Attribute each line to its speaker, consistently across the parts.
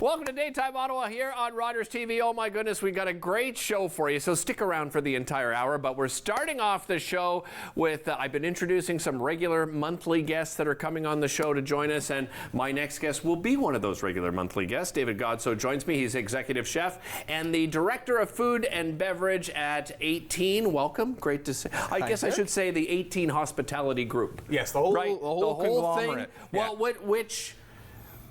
Speaker 1: Welcome to Daytime Ottawa here on Rogers TV. Oh my goodness, we got a great show for you, so stick around for the entire hour. But we're starting off the show with, I've been introducing some regular monthly guests that are coming on the show to join us, and my next guest will be one of those regular monthly guests. David Godso joins me. He's executive chef and the director of food and beverage at 18. Welcome, great to see. I guess I should say the 18 Hospitality Group.
Speaker 2: Yes, the whole
Speaker 1: thing.
Speaker 2: Yeah.
Speaker 1: Well,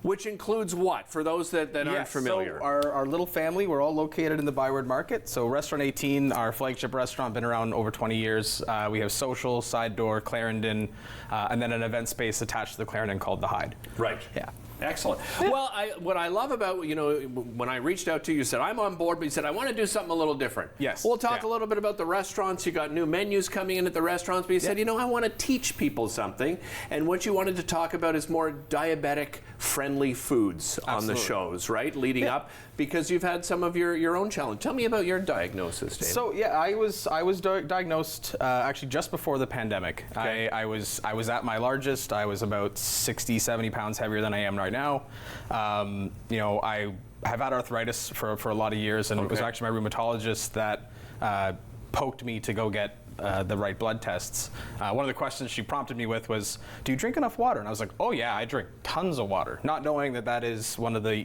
Speaker 1: which includes what, for those that aren't familiar?
Speaker 2: So our little family, we're all located in the Byward Market. So Restaurant 18, our flagship restaurant, been around over 20 years. We have Social, Side Door, Clarendon, and then an event space attached to the Clarendon called The Hyde.
Speaker 1: Right.
Speaker 2: Yeah.
Speaker 1: Excellent. Well, what I love about, when I reached out to you, you said, I'm on board, but you said, I want to do something a little different.
Speaker 2: Yes.
Speaker 1: We'll talk a little bit about the restaurants. You got new menus coming in at the restaurants, but you said, I want to teach people something. And what you wanted to talk about is more diabetic-friendly foods on the shows, right? Leading up, because you've had some of your own challenge. Tell me about your diagnosis, Dave.
Speaker 2: So, I was diagnosed actually just before the pandemic. Okay. I was at my largest. I was about 60, 70 pounds heavier than I am right now. I have had arthritis for a lot of years, and it was actually my rheumatologist that poked me to go get the right blood tests. One of the questions she prompted me with was, do you drink enough water? And I was like, oh yeah, I drink tons of water, not knowing that is one of the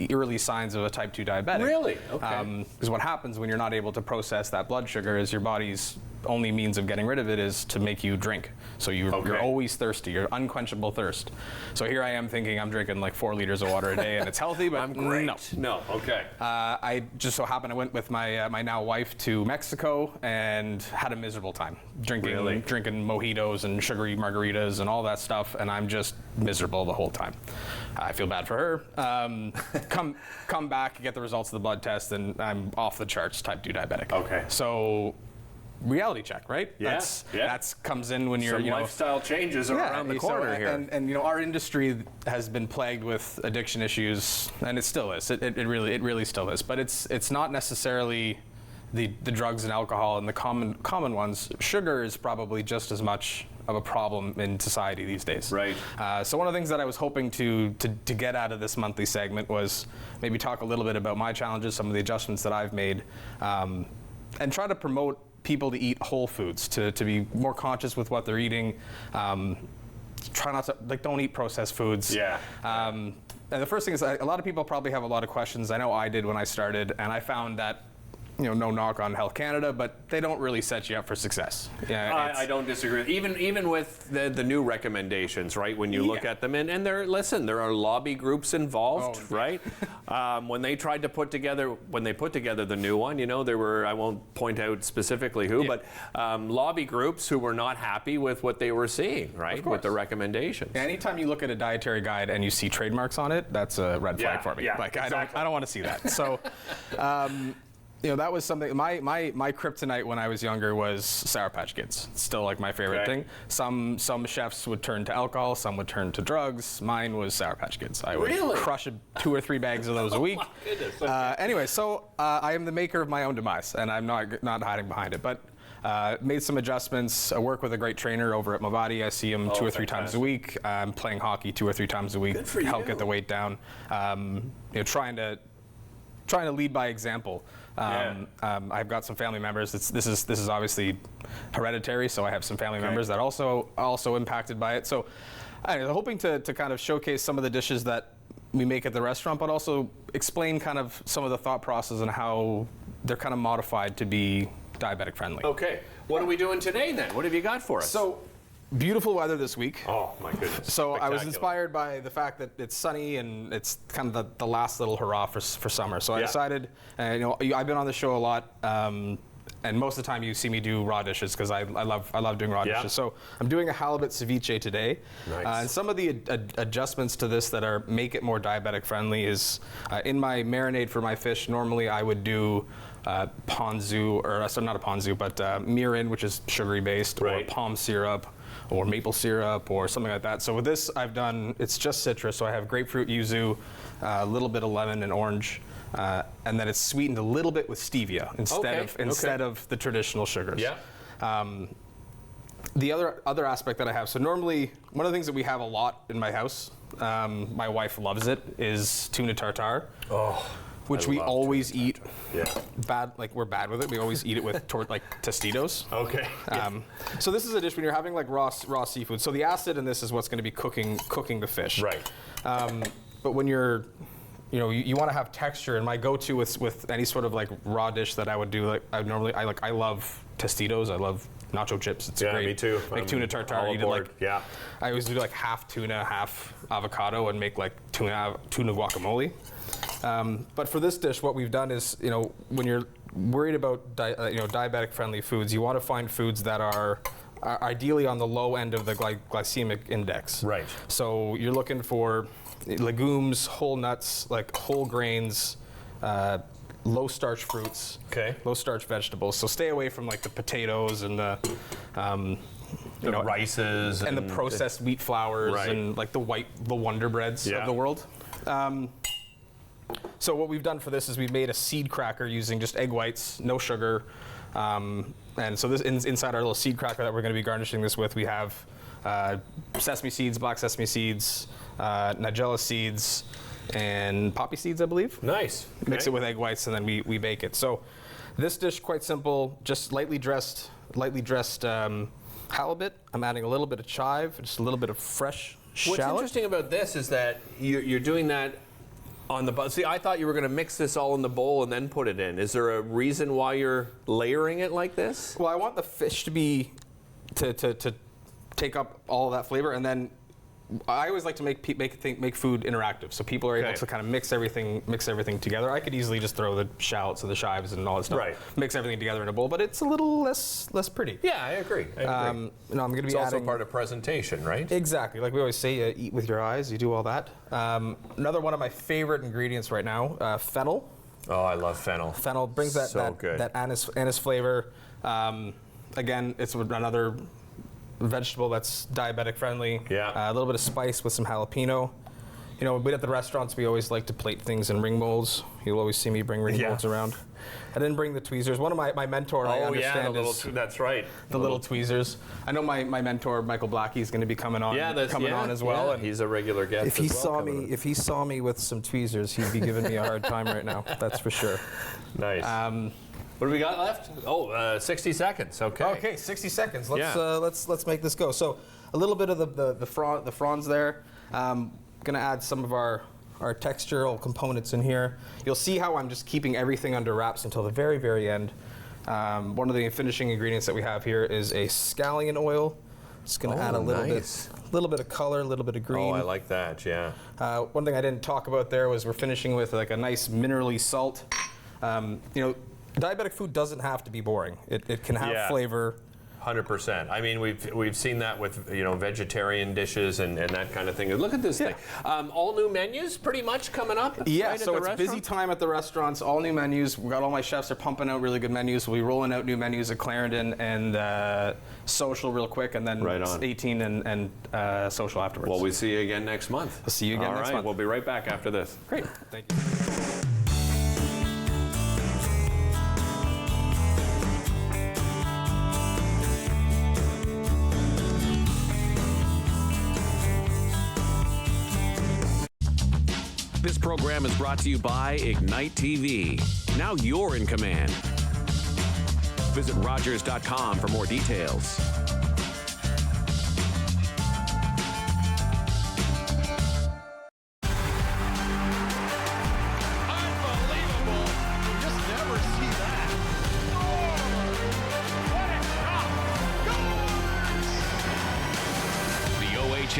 Speaker 2: early signs of a type 2 diabetic.
Speaker 1: Really? Okay.
Speaker 2: Because what happens when you're not able to process that blood sugar is your body's only means of getting rid of it is to make you drink. So you're always thirsty, you're unquenchable thirst. So here I am thinking I'm drinking like 4 liters of water a day and it's healthy, but
Speaker 1: I'm great.
Speaker 2: No.
Speaker 1: Okay.
Speaker 2: I just so happened I went with my my now wife to Mexico and had a miserable time drinking mojitos and sugary margaritas and all that stuff, and I'm just miserable the whole time. I feel bad for her. Come back, get the results of the blood test, and I'm off the charts, type 2 diabetic.
Speaker 1: Okay.
Speaker 2: So reality check, right?
Speaker 1: Yes.
Speaker 2: That's comes in when you're
Speaker 1: some lifestyle changes are around the corner here.
Speaker 2: And our industry has been plagued with addiction issues, and it still is. It really still is. But it's not necessarily the drugs and alcohol and the common ones. Sugar is probably just as much of a problem in society these days.
Speaker 1: Right.
Speaker 2: So one of the things that I was hoping to get out of this monthly segment was maybe talk a little bit about my challenges, some of the adjustments that I've made, and try to promote people to eat whole foods, to be more conscious with what they're eating. Try not to, don't eat processed foods.
Speaker 1: Yeah.
Speaker 2: And the first thing is, a lot of people probably have a lot of questions. I know I did when I started, and I found that, no knock on Health Canada, but they don't really set you up for success. Yeah,
Speaker 1: I don't disagree. Even with the new recommendations, right? When you look at them, and there are lobby groups involved, right? When they put together the new one, there were, I won't point out specifically who, but lobby groups who were not happy with what they were seeing, right? With the recommendations.
Speaker 2: Anytime you look at a dietary guide and you see trademarks on it, that's a red flag for me.
Speaker 1: Yeah,
Speaker 2: exactly. I don't want to see that. So. That was something, my kryptonite when I was younger was Sour Patch Kids. It's still like my favorite thing. Some chefs would turn to alcohol, some would turn to drugs. Mine was Sour Patch Kids. I would crush 2 or 3 bags of those a week.
Speaker 1: Oh my goodness. Okay.
Speaker 2: Anyway, so I am the maker of my own demise, and I'm not hiding behind it. But made some adjustments. I work with a great trainer over at Mavati. I see him 2 or 3 times a week. I'm playing hockey 2 or 3 times a week.
Speaker 1: Good for
Speaker 2: help
Speaker 1: you.
Speaker 2: Get the weight down. Trying to lead by example. I've got some family members. This is obviously hereditary, so I have some family members that also impacted by it. So I'm hoping to kind of showcase some of the dishes that we make at the restaurant, but also explain kind of some of the thought process and how they're kind of modified to be diabetic friendly.
Speaker 1: Okay. What are we doing today then? What have you got for us?
Speaker 2: So, beautiful weather this week.
Speaker 1: Oh my goodness.
Speaker 2: So I was inspired by the fact that it's sunny and it's kind of the last little hurrah for summer. So I decided, I've been on the show a lot, and most of the time you see me do raw dishes because I love doing raw dishes. So I'm doing a halibut ceviche today. Nice. And some of the adjustments to this that make it more diabetic friendly is in my marinade for my fish. Normally I would do ponzu, or so not a ponzu, but mirin, which is sugary based, or palm syrup, or maple syrup, or something like that. So with this, it's just citrus. So I have grapefruit, yuzu, a little bit of lemon and orange, and then it's sweetened a little bit with stevia instead of the traditional sugars.
Speaker 1: Yeah.
Speaker 2: The other aspect that I have, so normally one of the things that we have a lot in my house, my wife loves it, is tuna tartare.
Speaker 1: Oh,
Speaker 2: which we always eat.
Speaker 1: Yeah.
Speaker 2: Bad, like we're bad with it. We always eat it with like Tostitos.
Speaker 1: Okay.
Speaker 2: So this is a dish when you're having like raw seafood. So the acid in this is what's going to be cooking the fish.
Speaker 1: Right.
Speaker 2: But when you're, you want to have texture. And my go-to with any sort of like raw dish that I would do, like I love Tostitos. I love nacho chips. It's great.
Speaker 1: Me too.
Speaker 2: Like tuna tartare.
Speaker 1: Yeah.
Speaker 2: I always do like half tuna, half avocado, and make like tuna guacamole. But for this dish, what we've done is, when you're worried about diabetic-friendly foods, you want to find foods that are ideally on the low end of the glycemic index.
Speaker 1: Right.
Speaker 2: So you're looking for legumes, whole nuts, like whole grains, low starch fruits, low starch vegetables. So stay away from like the potatoes and the
Speaker 1: rices
Speaker 2: and the processed wheat flours and like the Wonder Breads of the world. So what we've done for this is we've made a seed cracker using just egg whites, no sugar. And so this inside our little seed cracker that we're going to be garnishing this with, we have sesame seeds, black sesame seeds, nigella seeds, and poppy seeds, I believe.
Speaker 1: Nice.
Speaker 2: Mix it with egg whites, and then we bake it. So this dish, quite simple, just lightly dressed halibut. I'm adding a little bit of chive, just a little bit of fresh shallot.
Speaker 1: What's interesting about this is that you're doing that on the see, I thought you were going to mix this all in the bowl and then put it in. Is there a reason why you're layering it like this?
Speaker 2: Well, I want the fish to be to take up all of that flavor, and then I always like to make food interactive, so people are able to kind of mix everything together. I could easily just throw the shallots and the chives and all that stuff, mix everything together in a bowl, but it's a little less pretty.
Speaker 1: Yeah, I agree.
Speaker 2: I'm going to be
Speaker 1: it's also part of presentation, right?
Speaker 2: Exactly. Like we always say, eat with your eyes. You do all that. Another one of my favorite ingredients right now, fennel.
Speaker 1: Oh, I love fennel.
Speaker 2: Fennel brings that anise flavor. Again, it's another vegetable that's diabetic friendly.
Speaker 1: Yeah.
Speaker 2: A little bit of spice with some jalapeno. At the restaurants, we always like to plate things in ring molds. You'll always see me bring ring molds around. I didn't bring the tweezers. One of my mentor, I understand,
Speaker 1: that's right.
Speaker 2: The little tweezers. I know my mentor, Michael Blackie, is going to be coming on as well.
Speaker 1: Yeah. And he's a regular guest.
Speaker 2: If he saw me with some tweezers, he'd be giving me a hard time right now. That's for sure.
Speaker 1: Nice. What do we got left? 60 seconds. Okay.
Speaker 2: Okay, 60 seconds. Let's make this go. So a little bit of the fronds there. Gonna add some of our textural components in here. You'll see how I'm just keeping everything under wraps until the very, very end. One of the finishing ingredients that we have here is a scallion oil. Just gonna add a little bit of color, a little bit of green.
Speaker 1: Oh, I like that. Yeah.
Speaker 2: One thing I didn't talk about there was we're finishing with like a nice minerally salt. Diabetic food doesn't have to be boring. It can have flavor.
Speaker 1: 100%. I mean, we've seen that with vegetarian dishes and that kind of thing. Look at this thing. All new menus, pretty much coming up.
Speaker 2: Yeah. So it's busy time at the restaurants. All new menus. We got all my chefs are pumping out really good menus. We'll be rolling out new menus at Clarendon and Social real quick, and then 18 and Social afterwards.
Speaker 1: Well, we see you again next month.
Speaker 2: We'll see you again next month.
Speaker 1: We'll be right back after this.
Speaker 2: Great. Thank you.
Speaker 3: This program is brought to you by Ignite TV. Now you're in command. Visit Rogers.com for more details.
Speaker 4: Unbelievable. You just never see that. Oh, what a shot.
Speaker 3: The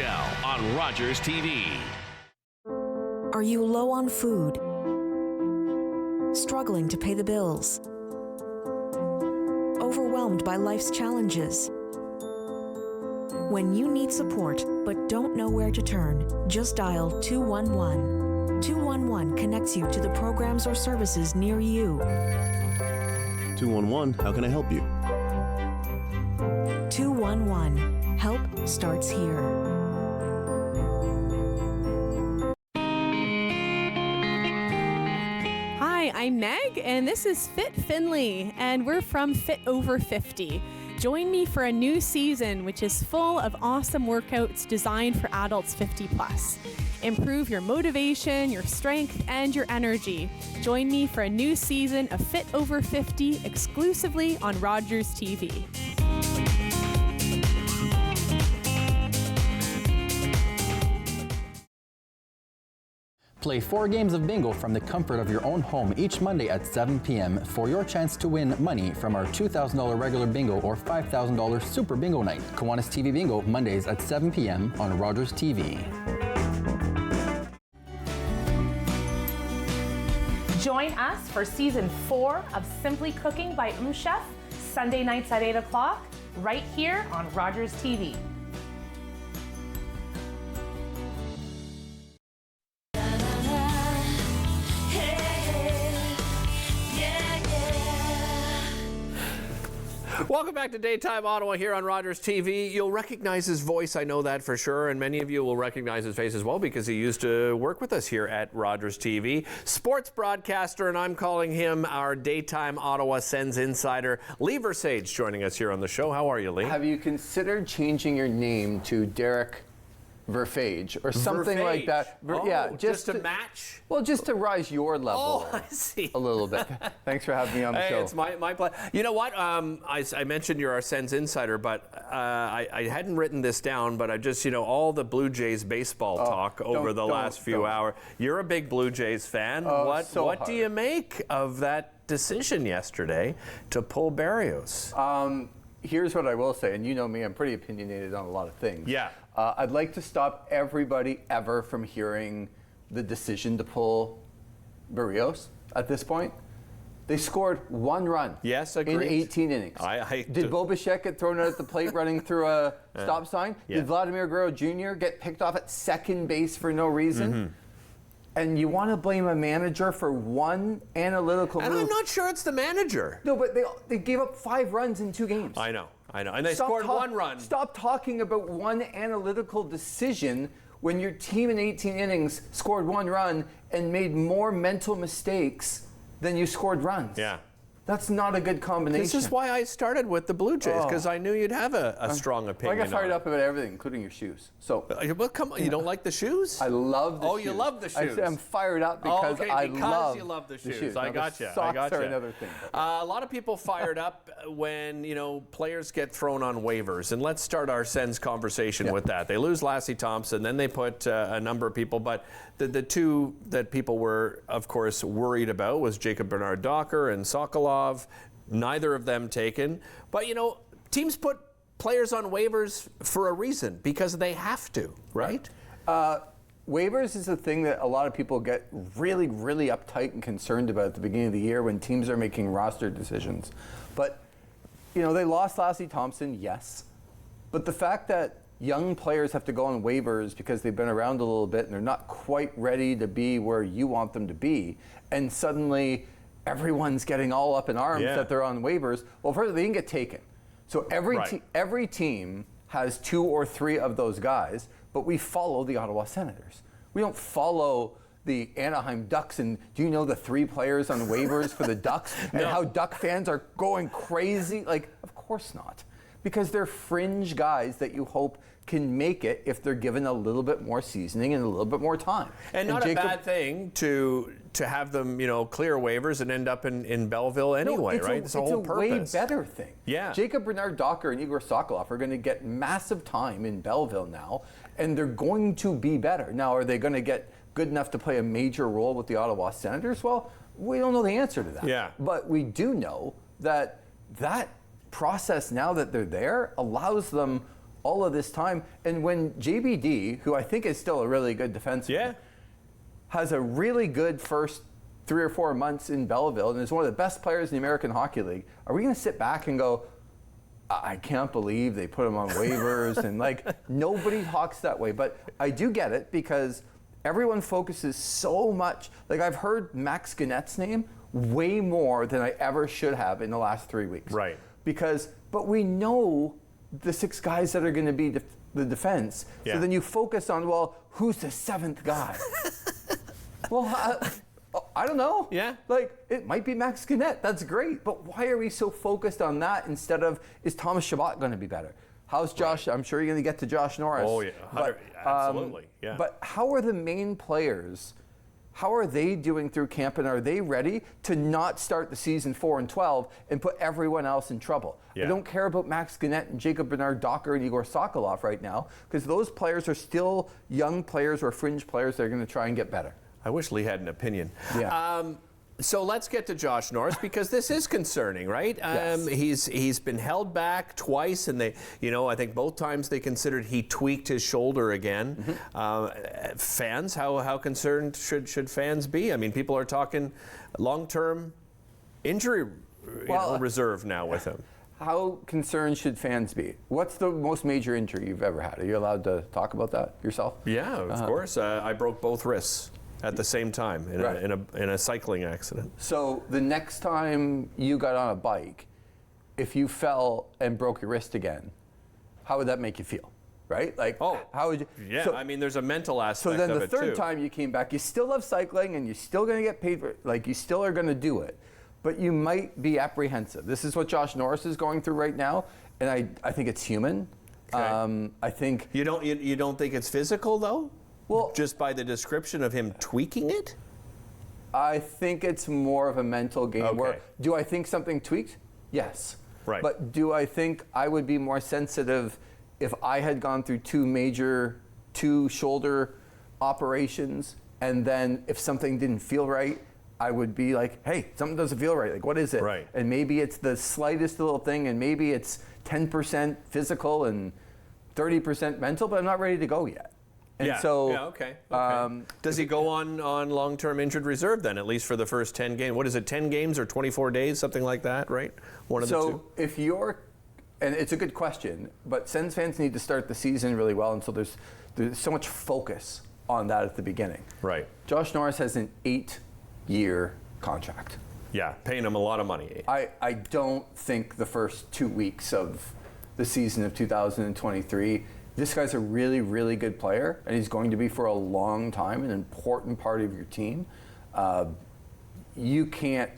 Speaker 3: OHL on Rogers TV.
Speaker 5: Are you low on food? Struggling to pay the bills? Overwhelmed by life's challenges? When you need support but don't know where to turn, just dial 211. 211 connects you to the programs or services near you.
Speaker 6: 211, how can I help you?
Speaker 5: 211. Help starts here.
Speaker 7: Hi, I'm Meg, and this is Fit Finley, and we're from Fit Over 50.
Speaker 6: Join me for a new season, which is full of awesome workouts designed for adults 50 plus. Improve your motivation, your strength, and your energy. Join me for a new season of Fit Over 50 exclusively on Rogers TV.
Speaker 7: Play 4 games of bingo from the comfort of your own home each Monday at 7 p.m. for your chance to win money from our $2,000 regular bingo or $5,000 super bingo night. Kiwanis TV Bingo, Mondays at 7 p.m. on Rogers TV.
Speaker 8: Join us for season 4 of Simply Cooking by Chef, Sunday nights at 8 o'clock, right here on Rogers TV.
Speaker 1: Welcome back to Daytime Ottawa here on Rogers TV. You'll recognize his voice, I know that for sure, and many of you will recognize his face as well because he used to work with us here at Rogers TV. Sports broadcaster, and I'm calling him our Daytime Ottawa Sens insider, Lee Versage, joining us here on the show. How are you, Lee?
Speaker 9: Have you considered changing your name to Derek Verfage or something like that?
Speaker 1: Yeah, just to match?
Speaker 9: Well, just to rise your level.
Speaker 1: Oh, I see.
Speaker 9: A little bit. Thanks for having me on the show.
Speaker 1: It's my pleasure. You know what? I mentioned you're our Sens insider, but I hadn't written this down, but I just, all the Blue Jays baseball talk over the last few hours. You're a big Blue Jays fan. What do you make of that decision yesterday to pull Berrios?
Speaker 9: Here's what I will say, and you know me, I'm pretty opinionated on a lot of things.
Speaker 1: Yeah.
Speaker 9: I'd like to stop everybody ever from hearing the decision to pull Berrios at this point. They scored 1 run in 18 innings. Did Bo Bichette get thrown out at the plate running through a stop sign? Yeah. Did Vladimir Guerrero Jr. get picked off at second base for no reason? Mm-hmm. And you want to blame a manager for one analytical move?
Speaker 1: And I'm not sure it's the manager.
Speaker 9: No, but they gave up 5 runs in 2 games.
Speaker 1: I know. And they scored 1 run.
Speaker 9: Stop talking about one analytical decision when your team in 18 innings scored 1 run and made more mental mistakes than you scored runs.
Speaker 1: Yeah.
Speaker 9: That's not a good combination.
Speaker 1: This is why I started with the Blue Jays, because I knew you'd have a strong opinion.
Speaker 9: I got fired up about everything, including your shoes. So,
Speaker 1: well, come on, you don't like the shoes?
Speaker 9: I love the shoes.
Speaker 1: Oh, you love the shoes.
Speaker 9: I'm fired up because
Speaker 1: because you love the shoes. I got you.
Speaker 9: Socks are another thing.
Speaker 1: A lot of people fired up when players get thrown on waivers, and let's start our Sens conversation with that. They lose Lassie Thompson, then they put a number of people, but the 2 that people were, of course, worried about was Jacob Bernard-Docker and Sokolov. Neither of them taken. But, teams put players on waivers for a reason, because they have to, right?
Speaker 9: Waivers is a thing that a lot of people get really, really uptight and concerned about at the beginning of the year when teams are making roster decisions. But, they lost Lassie Thompson, yes. But the fact that young players have to go on waivers because they've been around a little bit and they're not quite ready to be where you want them to be, and suddenly everyone's getting all up in arms that they're on waivers. Well, first, they didn't get taken. So every team has 2 or 3 of those guys, but we follow the Ottawa Senators. We don't follow the Anaheim Ducks. And do you know the 3 players on waivers for the Ducks and how Duck fans are going crazy? Of course not. Because they're fringe guys that you hope can make it if they're given a little bit more seasoning and a little bit more time.
Speaker 1: And not a bad thing to have them, clear waivers and end up in Belleville anyway, right?
Speaker 9: It's a way better thing.
Speaker 1: Yeah.
Speaker 9: Jacob Bernard-Docker and Igor Sokolov are going to get massive time in Belleville now, and they're going to be better. Now, are they going to get good enough to play a major role with the Ottawa Senators? Well, we don't know the answer to that.
Speaker 1: Yeah.
Speaker 9: But we do know that process, now that they're there, allows them all of this time. And when JBD, who I think is still a really good defenseman, has a really good first 3 or 4 months in Belleville and is one of the best players in the American Hockey League, are we going to sit back and go, I can't believe they put him on waivers? And nobody talks that way. But I do get it, because everyone focuses so much. I've heard Max Gannett's name way more than I ever should have in the last 3 weeks.
Speaker 1: Right.
Speaker 9: But we know the 6 guys that are going to be the defense. Yeah. So then you focus on, who's the 7th guy? I don't know.
Speaker 1: Yeah.
Speaker 9: Like, it might be Max Gannett. That's great. But why are we so focused on that instead of, is Thomas Chabot going to be better? How's Josh? I'm sure you're going to get to Josh Norris.
Speaker 1: Oh, yeah. Absolutely. Yeah.
Speaker 9: But how are the main players, how are they doing through camp, and are they ready to not start the season 4-12 and put everyone else in trouble?
Speaker 1: Yeah.
Speaker 9: I don't care about Max Gannett and Jacob Bernard-Docker and Igor Sokolov right now, because those players are still young players or fringe players that are going to try and get better.
Speaker 1: I wish Lee had an opinion.
Speaker 9: Yeah.
Speaker 1: So let's get to Josh Norris, because this is concerning, right?
Speaker 9: Yes.
Speaker 1: He's been held back twice, and they, I think both times they considered he tweaked his shoulder again.
Speaker 9: Mm-hmm.
Speaker 1: Fans, how concerned should fans be? I mean, people are talking long-term injury reserve now with him.
Speaker 9: How concerned should fans be? What's the most major injury you've ever had? Are you allowed to talk about that yourself?
Speaker 1: Yeah, of course. I broke both wrists at the same time in a cycling accident.
Speaker 9: So the next time you got on a bike, if you fell and broke your wrist again, how would that make you feel? Right? Like, how would you?
Speaker 1: Yeah,
Speaker 9: so,
Speaker 1: I mean, there's a mental aspect of it too.
Speaker 9: So then the third time you came back, you still love cycling and you're still going to get paid for it. Like, you still are going to do it. But you might be apprehensive. This is what Josh Norris is going through right now, and I think it's human.
Speaker 1: Okay.
Speaker 9: I think
Speaker 1: you don't think it's physical though?
Speaker 9: Well,
Speaker 1: just by the description of him tweaking it?
Speaker 9: I think it's more of a mental game.
Speaker 1: Okay.
Speaker 9: Where do I think something tweaked? Yes.
Speaker 1: Right.
Speaker 9: But do I think I would be more sensitive if I had gone through two shoulder operations, and then if something didn't feel right, I would be like, hey, something doesn't feel right. Like, what is it?
Speaker 1: Right.
Speaker 9: And maybe it's the slightest little thing, and maybe it's 10% physical and 30% mental, but I'm not ready to go yet. And
Speaker 1: okay. Does he go on long-term injured reserve then, at least for the first 10 games? What is it, 10 games or 24 days, something like that, right? One of the two?
Speaker 9: So if you're, and it's a good question, but Sens fans need to start the season really well, and so there's so much focus on that at the beginning.
Speaker 1: Right.
Speaker 9: Josh Norris has an 8-year contract.
Speaker 1: Yeah, paying him a lot of money.
Speaker 9: I don't think the first 2 weeks of the season of 2023, this guy's a really, really good player, and he's going to be for a long time, an important part of your team. You can't,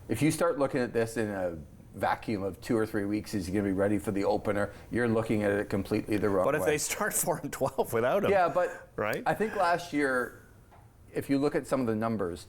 Speaker 9: if you start looking at this in a vacuum of 2 or 3 weeks, is he going to be ready for the opener? You're looking at it completely the wrong way.
Speaker 1: But if they start 4-12 without him.
Speaker 9: Yeah, but
Speaker 1: right?
Speaker 9: I think last year, if you look at some of the numbers,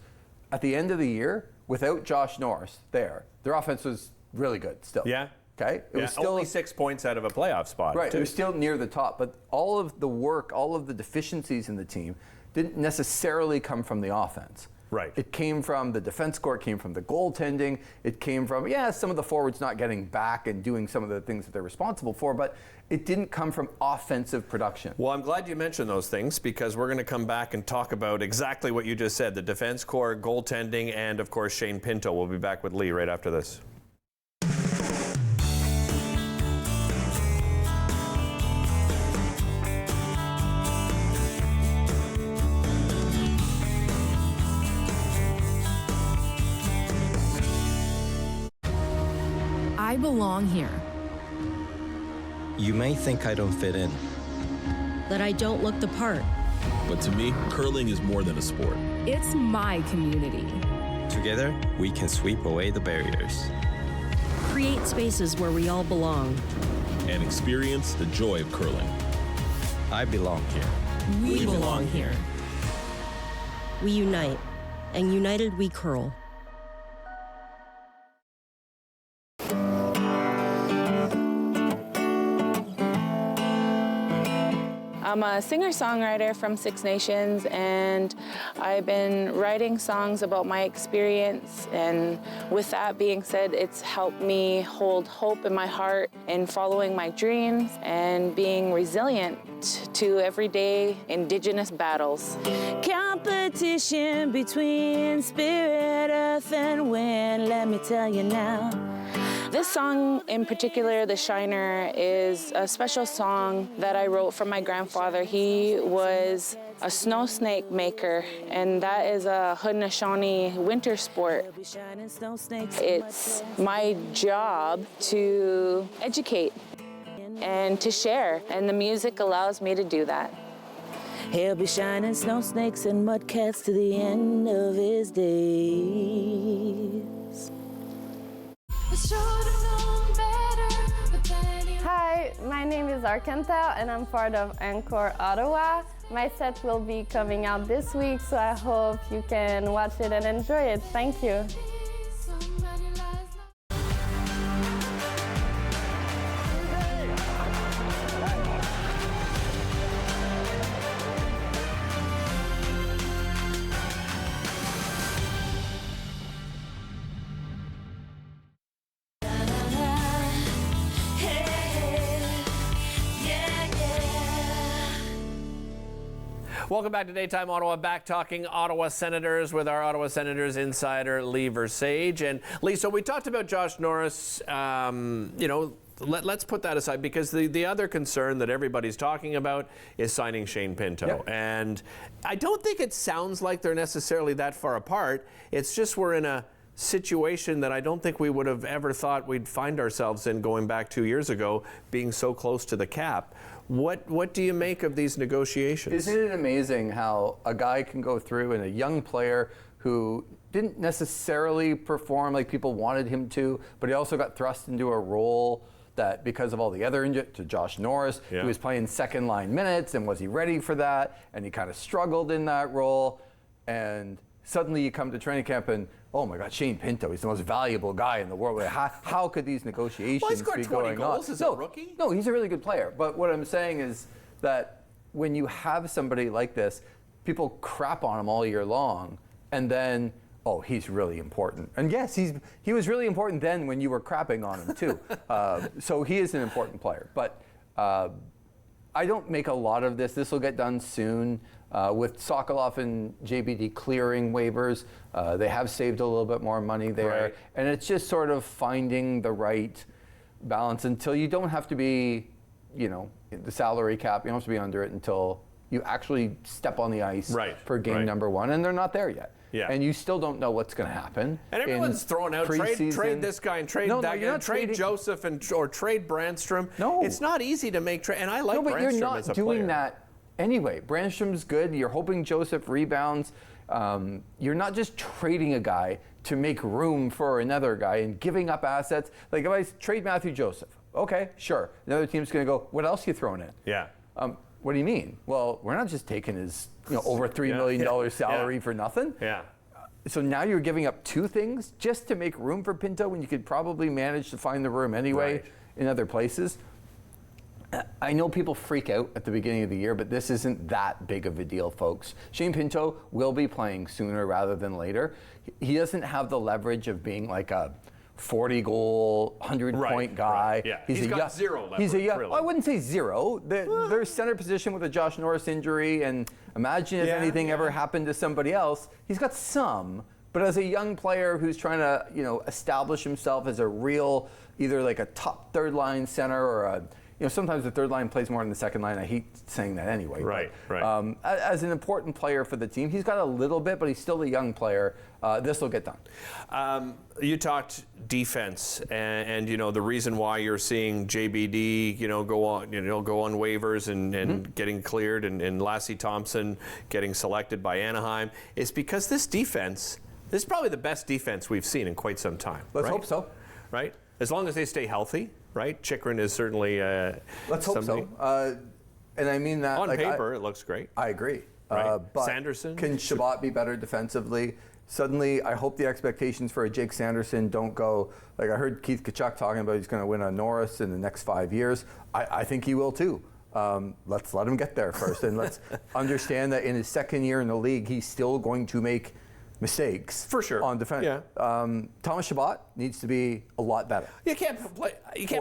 Speaker 9: at the end of the year, without Josh Norris their offense was really good still.
Speaker 1: Yeah.
Speaker 9: Okay? It was still
Speaker 1: only 6 points out of a playoff spot.
Speaker 9: Right,
Speaker 1: too.
Speaker 9: it was still near the top, but all of the work, all of the deficiencies in the team didn't necessarily come from the offense.
Speaker 1: Right.
Speaker 9: It came from the defense core, it came from the goaltending, it came from, some of the forwards not getting back and doing some of the things that they're responsible for, but it didn't come from offensive production.
Speaker 1: Well, I'm glad you mentioned those things, because we're going to come back and talk about exactly what you just said, the defense core, goaltending, and of course Shane Pinto. We'll be back with Lee right after this.
Speaker 10: I belong here.
Speaker 11: You may think I don't fit in.
Speaker 10: That I don't look the part.
Speaker 12: But to me, curling is more than a sport.
Speaker 10: It's my community.
Speaker 11: Together, we can sweep away the barriers.
Speaker 10: Create spaces where we all belong.
Speaker 12: And experience the joy of curling.
Speaker 11: I belong here.
Speaker 10: We belong here.
Speaker 13: We unite, and united we curl.
Speaker 14: I'm a singer-songwriter from Six Nations, and I've been writing songs about my experience, and with that being said, it's helped me hold hope in my heart in following my dreams and being resilient to everyday Indigenous battles.
Speaker 15: Competition between spirit, earth, and wind, let me tell you now.
Speaker 14: This song in particular, The Shiner, is a special song that I wrote for my grandfather. He was a snow snake maker, and that is a Haudenosaunee winter sport. It's my job to educate and to share, and the music allows me to do that.
Speaker 15: He'll be shining snow snakes and mud cats to the end of his days.
Speaker 16: Hi, my name is Arkantel and I'm part of Encore Ottawa. My set will be coming out this week, so I hope you can watch it and enjoy it. Thank you.
Speaker 1: Welcome back to Daytime Ottawa, back talking Ottawa Senators with our Ottawa Senators insider, Lee Versage. And Lee, so we talked about Josh Norris, let's put that aside because the other concern that everybody's talking about is signing Shane Pinto.
Speaker 9: Yep.
Speaker 1: And I don't think it sounds like they're necessarily that far apart. It's just we're in a situation that I don't think we would have ever thought we'd find ourselves in going back 2 years ago, being so close to the cap. What do you make of these negotiations?
Speaker 9: Isn't it amazing how a guy can go through and a young player who didn't necessarily perform like people wanted him to, but he also got thrust into a role that because of all the other injuries, to Josh Norris, he was playing second line minutes, and was he ready for that? And he kind of struggled in that role. And suddenly you come to training camp and, oh my God, Shane Pinto, he's the most valuable guy in the world. How could these negotiations be going on?
Speaker 1: Is a rookie?
Speaker 9: No, he's a really good player. But what I'm saying is that when you have somebody like this, people crap on him all year long, and then, oh, he's really important. And yes, he was really important then when you were crapping on him too. So he is an important player. But I don't make a lot of this. This will get done soon. With Sokolov and JBD clearing waivers, they have saved a little bit more money there.
Speaker 1: Right.
Speaker 9: And it's just sort of finding the right balance until you don't have to be, the salary cap, you don't have to be under it until you actually step on the ice for game number one. And they're not there yet.
Speaker 1: Yeah.
Speaker 9: And you still don't know what's going to happen.
Speaker 1: And everyone's throwing out trade this guy and trade that guy, and trade Joseph or trade Brandstrom.
Speaker 9: No.
Speaker 1: It's not easy to make trade. And I like Brandstrom as a player.
Speaker 9: No, but you're not doing that anyway. Brandstrom's good. You're hoping Joseph rebounds. You're not just trading a guy to make room for another guy and giving up assets. Like if I trade Matthew Joseph, okay, sure. Another team's going to go, what else are you throwing in?
Speaker 1: Yeah.
Speaker 9: What do you mean? Well, we're not just taking his over $3 million salary for nothing.
Speaker 1: Yeah.
Speaker 9: So now you're giving up two things just to make room for Pinto when you could probably manage to find the room anyway in other places. I know people freak out at the beginning of the year, but this isn't that big of a deal, folks. Shane Pinto will be playing sooner rather than later. He doesn't have the leverage of being like a 40-goal, 100-point guy.
Speaker 1: Right. Yeah. He's got zero leverage, really.
Speaker 9: I wouldn't say zero. Their center position with the Josh Norris injury, and imagine if anything ever happened to somebody else. He's got some, but as a young player who's trying to, establish himself as a real, either like a top third-line center or a sometimes the third line plays more than the second line. I hate saying that anyway.
Speaker 1: Right.
Speaker 9: As an important player for the team, he's got a little bit, but he's still a young player. This will get done.
Speaker 1: You talked defense, and the reason why you're seeing JBD, go on waivers and getting cleared, and Lassie Thompson getting selected by Anaheim, is because this defense is probably the best defense we've seen in quite some time.
Speaker 9: Let's hope so.
Speaker 1: Right. As long as they stay healthy. Right, Chychrun is certainly.
Speaker 9: Let's hope so. And I mean that
Speaker 1: on paper, it looks great.
Speaker 9: I agree.
Speaker 1: Right.
Speaker 9: But
Speaker 1: Sanderson,
Speaker 9: can Shabbat be better defensively? Suddenly, I hope the expectations for a Jake Sanderson don't go like I heard Keith Tkachuk talking about. He's going to win on Norris in the next 5 years. I think he will too. Let's let him get there first, and let's understand that in his second year in the league, he's still going to make mistakes
Speaker 1: for sure
Speaker 9: on defense.
Speaker 1: Yeah.
Speaker 9: Thomas Chabot needs to be a lot better.
Speaker 1: You can't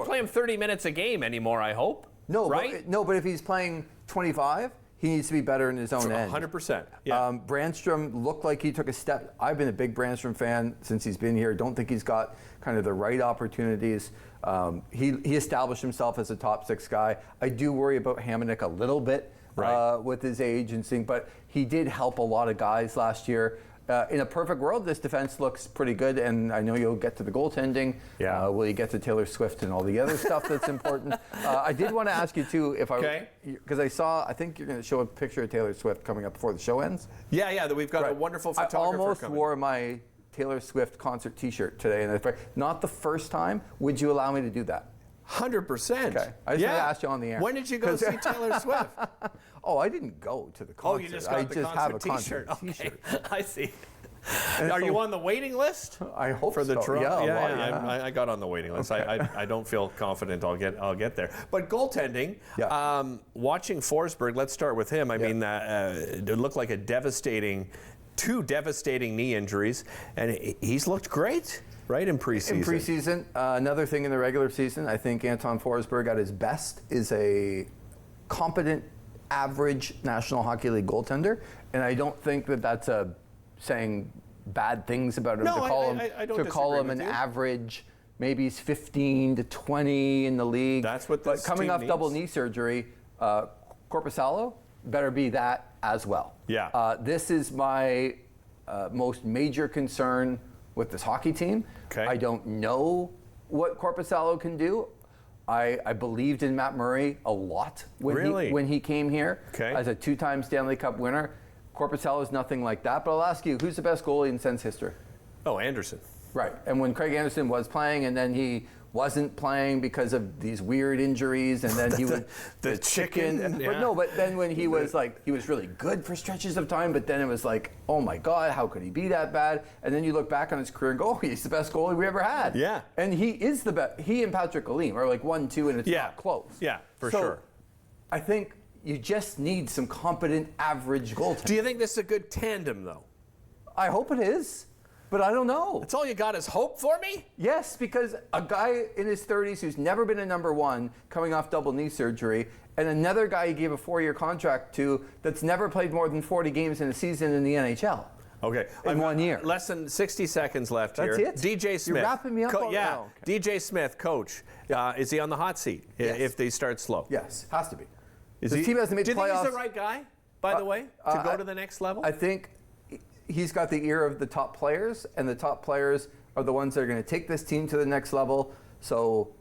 Speaker 1: play him 30 minutes a game anymore, I hope.
Speaker 9: No,
Speaker 1: right?
Speaker 9: But if he's playing 25, he needs to be better in his own end.
Speaker 1: 100%. Yeah.
Speaker 9: Brandstrom looked like he took a step. I've been a big Brandstrom fan since he's been here. Don't think he's got kind of the right opportunities. He established himself as a top six guy. I do worry about Hamonic a little bit with his age and thing, but he did help a lot of guys last year. in a perfect world, this defense looks pretty good, and I know you'll get to the goaltending.
Speaker 1: Yeah.
Speaker 9: Will you get to Taylor Swift and all the other stuff that's important? I did want to ask you too, because I think you're going to show a picture of Taylor Swift coming up before the show ends.
Speaker 1: Yeah, that we've got a wonderful photographer
Speaker 9: I almost
Speaker 1: coming.
Speaker 9: wore my Taylor Swift concert T-shirt today, and not the first time. Would you allow me to do that?
Speaker 1: 100%.
Speaker 9: Okay. I just want to ask you on the air.
Speaker 1: When did you go see Taylor Swift?
Speaker 9: Oh, I didn't go to the concert.
Speaker 1: Oh, you just got the concert T-shirt. Okay. I see. Are you on the waiting list?
Speaker 9: I hope
Speaker 1: for the
Speaker 9: so.
Speaker 1: Toronto?
Speaker 9: Yeah.
Speaker 1: I got on the waiting list. Okay. I don't feel confident I'll get there. But goaltending, watching Forsberg. Let's start with him. I mean, it looked like two devastating knee injuries, and he's looked great. Right, in preseason.
Speaker 9: In preseason, another thing in the regular season, I think Anton Forsberg at his best is a competent, average National Hockey League goaltender, and I don't think that that's saying bad things about him to call him an average. Maybe he's 15 to 20 in the league.
Speaker 1: That's what this
Speaker 9: But coming
Speaker 1: team
Speaker 9: off
Speaker 1: needs.
Speaker 9: double knee surgery, Korpisalo better be that as well.
Speaker 1: Yeah.
Speaker 9: This is my most major concern with this hockey team.
Speaker 1: Okay.
Speaker 9: I don't know what Korpisalo can do. I believed in Matt Murray a lot when he came here as a two-time Stanley Cup winner. Korpisalo is nothing like that, but I'll ask you, who's the best goalie in Sens history?
Speaker 1: Oh, Anderson.
Speaker 9: Right, and when Craig Anderson was playing and then he wasn't playing because of these weird injuries, and then he would
Speaker 1: the chicken.
Speaker 9: But then when he was really good for stretches of time, but then it was like, oh my God, how could he be that bad? And then you look back on his career and go, oh, he's the best goalie we ever had.
Speaker 1: Yeah.
Speaker 9: And he is the best. He and Patrick Aleem are like 1-2, and it's not close.
Speaker 1: Yeah, for sure.
Speaker 9: I think you just need some competent average goaltending.
Speaker 1: Do you think this is a good tandem, though?
Speaker 9: I hope it is. But I don't know.
Speaker 1: That's all you got is hope for me?
Speaker 9: Yes, because a guy in his 30s who's never been a number one, coming off double knee surgery, and another guy he gave a 4-year contract to that's never played more than 40 games in a season in the NHL.
Speaker 1: Okay.
Speaker 9: In 1 year.
Speaker 1: Less than 60 seconds left here.
Speaker 9: That's it?
Speaker 1: DJ Smith.
Speaker 9: You're wrapping me up on
Speaker 1: Yeah.
Speaker 9: okay.
Speaker 1: DJ Smith, coach. Is he on the hot seat if they start slow?
Speaker 9: Yes, has to be.
Speaker 1: This
Speaker 9: team hasn't made
Speaker 1: do you
Speaker 9: playoffs.
Speaker 1: think he's the right guy, by the way, to go to the next level?
Speaker 9: I think he's got the ear of the top players, and the top players are the ones that are going to take this team to the next level. So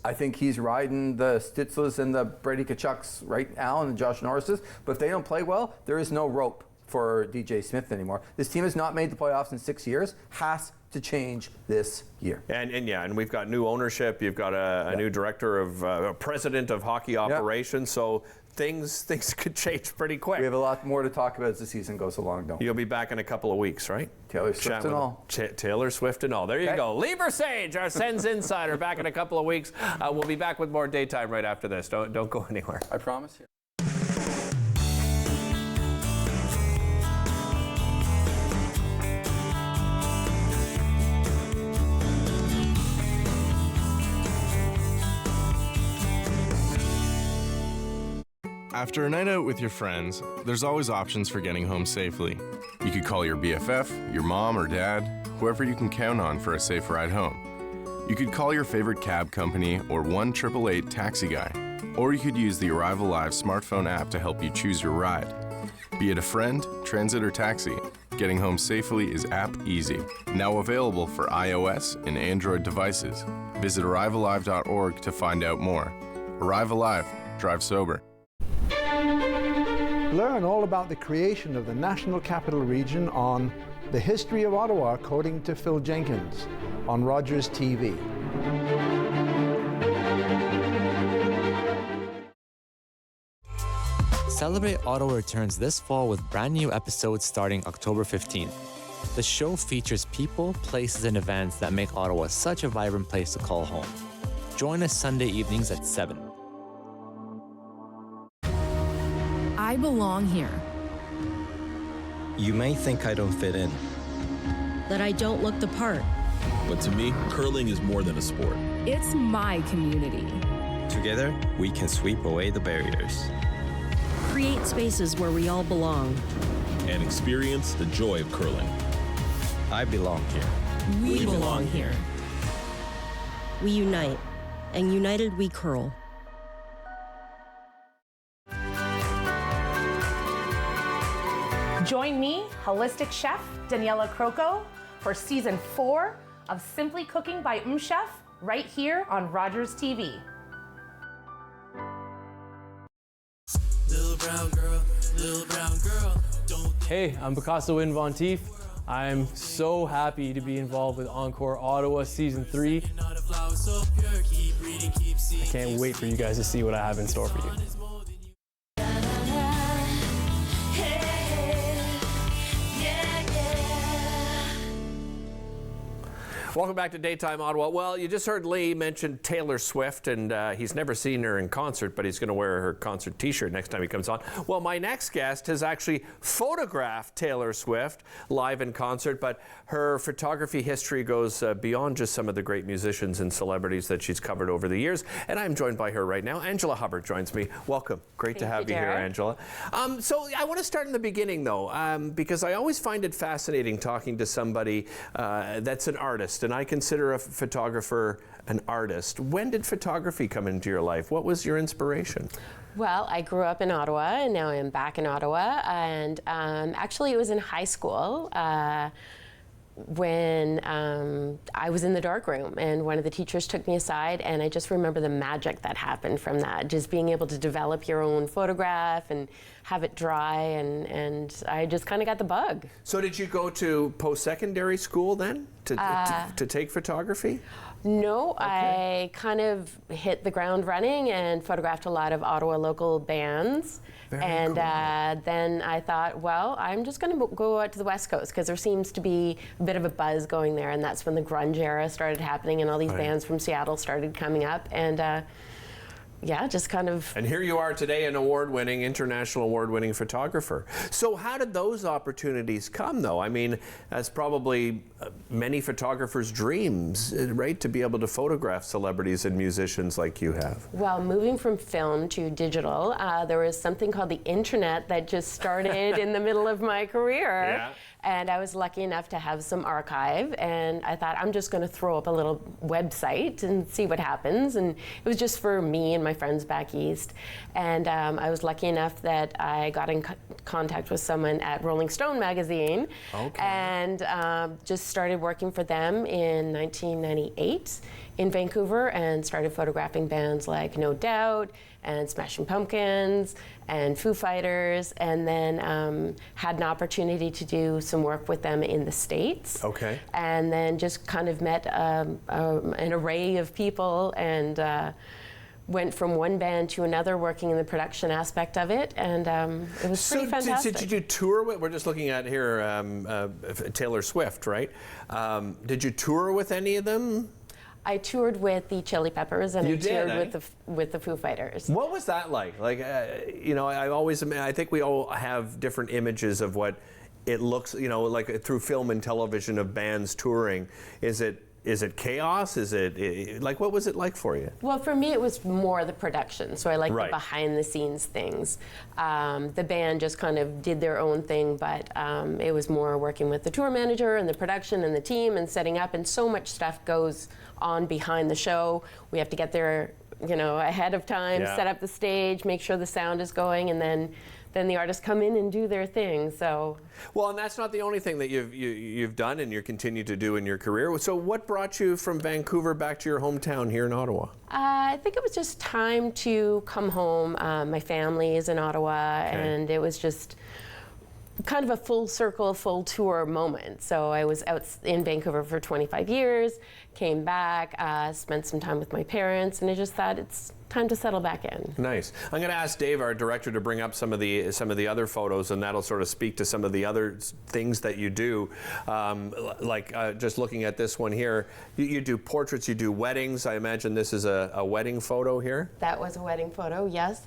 Speaker 9: I think he's riding the Stützles and the Brady Kachucks right now and the Josh Norrises. But if they don't play well, there is no rope for DJ Smith anymore. This team has not made the playoffs in 6 years. Has to change this year.
Speaker 1: And we've got new ownership. You've got a new director of president of hockey operations. So things could change pretty quick.
Speaker 9: We have a lot more to talk about as the season goes along, don't we?
Speaker 1: You'll be back in a couple of weeks, right?
Speaker 9: Taylor Swift and all.
Speaker 1: Taylor Swift and all. There you go. Lieber Sage, our Sens insider, back in a couple of weeks. We'll be back with more daytime right after this. Don't go anywhere.
Speaker 9: I promise you.
Speaker 17: After a night out with your friends, there's always options for getting home safely. You could call your BFF, your mom or dad, whoever you can count on for a safe ride home. You could call your favorite cab company or 1-888 taxi guy. Or you could use the Arrive Alive smartphone app to help you choose your ride. Be it a friend, transit, or taxi, getting home safely is app easy. Now available for iOS and Android devices. Visit arrivealive.org to find out more. Arrive Alive. Drive sober.
Speaker 18: Learn all about the creation of the National Capital Region on The History of Ottawa, according to Phil Jenkins, on Rogers TV.
Speaker 19: Celebrate Ottawa returns this fall with brand new episodes starting October 15th. The show features people, places, and events that make Ottawa such a vibrant place to call home. Join us Sunday evenings at 7.
Speaker 20: I belong here.
Speaker 11: You may think I don't fit in.
Speaker 13: That I don't look the part.
Speaker 12: But to me, curling is more than a sport.
Speaker 20: It's my community.
Speaker 11: Together, we can sweep away the barriers.
Speaker 13: Create spaces where we all belong.
Speaker 12: And experience the joy of curling.
Speaker 11: I belong here.
Speaker 20: We belong here.
Speaker 13: We unite, and united we curl.
Speaker 8: Join me, holistic chef Daniela Croco, for season 4 of Simply Cooking by Chef, right here on Rogers TV.
Speaker 21: Little brown girl, little brown girl.
Speaker 22: Hey, I'm Picasso Win Von Teef. I'm so happy to be involved with Encore Ottawa Season 3. I can't wait for you guys to see what I have in store for you.
Speaker 1: Welcome back to Daytime Ottawa. Well, you just heard Lee mention Taylor Swift, and he's never seen her in concert, but he's going to wear her concert t-shirt next time he comes on. Well, my next guest has actually photographed Taylor Swift live in concert, but her photography history goes beyond just some of the great musicians and celebrities that she's covered over the years. And I'm joined by her right now. Angela Hubbard joins me. Welcome. Great to have you here, Angela. So I want to start in the beginning, though, because I always find it fascinating talking to somebody that's an artist. And I consider a photographer an artist. When did photography come into your life? What was your inspiration?
Speaker 23: Well, I grew up in Ottawa, and now I'm back in Ottawa. And actually, it was in high school when I was in the darkroom, and one of the teachers took me aside, and I just remember the magic that happened from that. Just being able to develop your own photograph and have it dry, and I just kind of got the bug.
Speaker 1: So did you go to post-secondary school then to take photography?
Speaker 23: No, okay. I kind of hit the ground running and photographed a lot of Ottawa local bands. Very cool. Then I thought, well, I'm just going to go out to the West Coast because there seems to be a bit of a buzz going there, and that's when the grunge era started happening and all these bands from Seattle started coming up, and yeah, just kind of. And
Speaker 1: here you are today, an award-winning, international award-winning photographer. So how did those opportunities come, though? I mean, that's probably many photographers' dreams, right? To be able to photograph celebrities and musicians like you have.
Speaker 23: Well, moving from film to digital, there was something called the internet that just started in the middle of my career.
Speaker 1: Yeah.
Speaker 23: And I was lucky enough to have some archive, and I thought, I'm just going to throw up a little website and see what happens. And it was just for me and my friends back east. And I was lucky enough that I got in contact with someone at Rolling Stone magazine, and just started working for them in 1998 in Vancouver, and started photographing bands like No Doubt and Smashing Pumpkins and Foo Fighters, and then had an opportunity to do some work with them in the States.
Speaker 1: Okay.
Speaker 23: And then just kind of met an array of people, and went from one band to another, working in the production aspect of it, and it was pretty fantastic.
Speaker 1: Did you tour with, we're just looking at here, Taylor Swift, right? Did you tour with any of them?
Speaker 23: I toured with the Chili Peppers, and
Speaker 1: You
Speaker 23: I
Speaker 1: did,
Speaker 23: toured with the Foo Fighters.
Speaker 1: What was that like? Like, you know, I think we all have different images of what it looks, you know, like through film and television of bands touring. Is it chaos? Is it like, what was it like for you?
Speaker 23: Well, for me, it was more the production. So I like the behind the scenes things. The band just kind of did their own thing, but it was more working with the tour manager and the production and the team and setting up, and so much stuff goes on behind the show. We have to get there, you know, ahead of time, set up the stage, make sure the sound is going, and then the artists come in and do their thing. So.
Speaker 1: Well, and that's not the only thing that you've done and you continue to do in your career. So what brought you from Vancouver back to your hometown here in Ottawa?
Speaker 23: I think it was just time to come home. My family is in Ottawa, and it was just kind of a full circle, full tour moment. So I was out in Vancouver for 25 years, came back, spent some time with my parents, and I just thought it's time to settle back in.
Speaker 1: Nice. I'm going to ask Dave, our director, to bring up some of the other photos, and that'll sort of speak to some of the other things that you do. Just looking at this one here, you do portraits, you do weddings. I imagine this is a wedding photo here.
Speaker 23: That was a wedding photo, yes.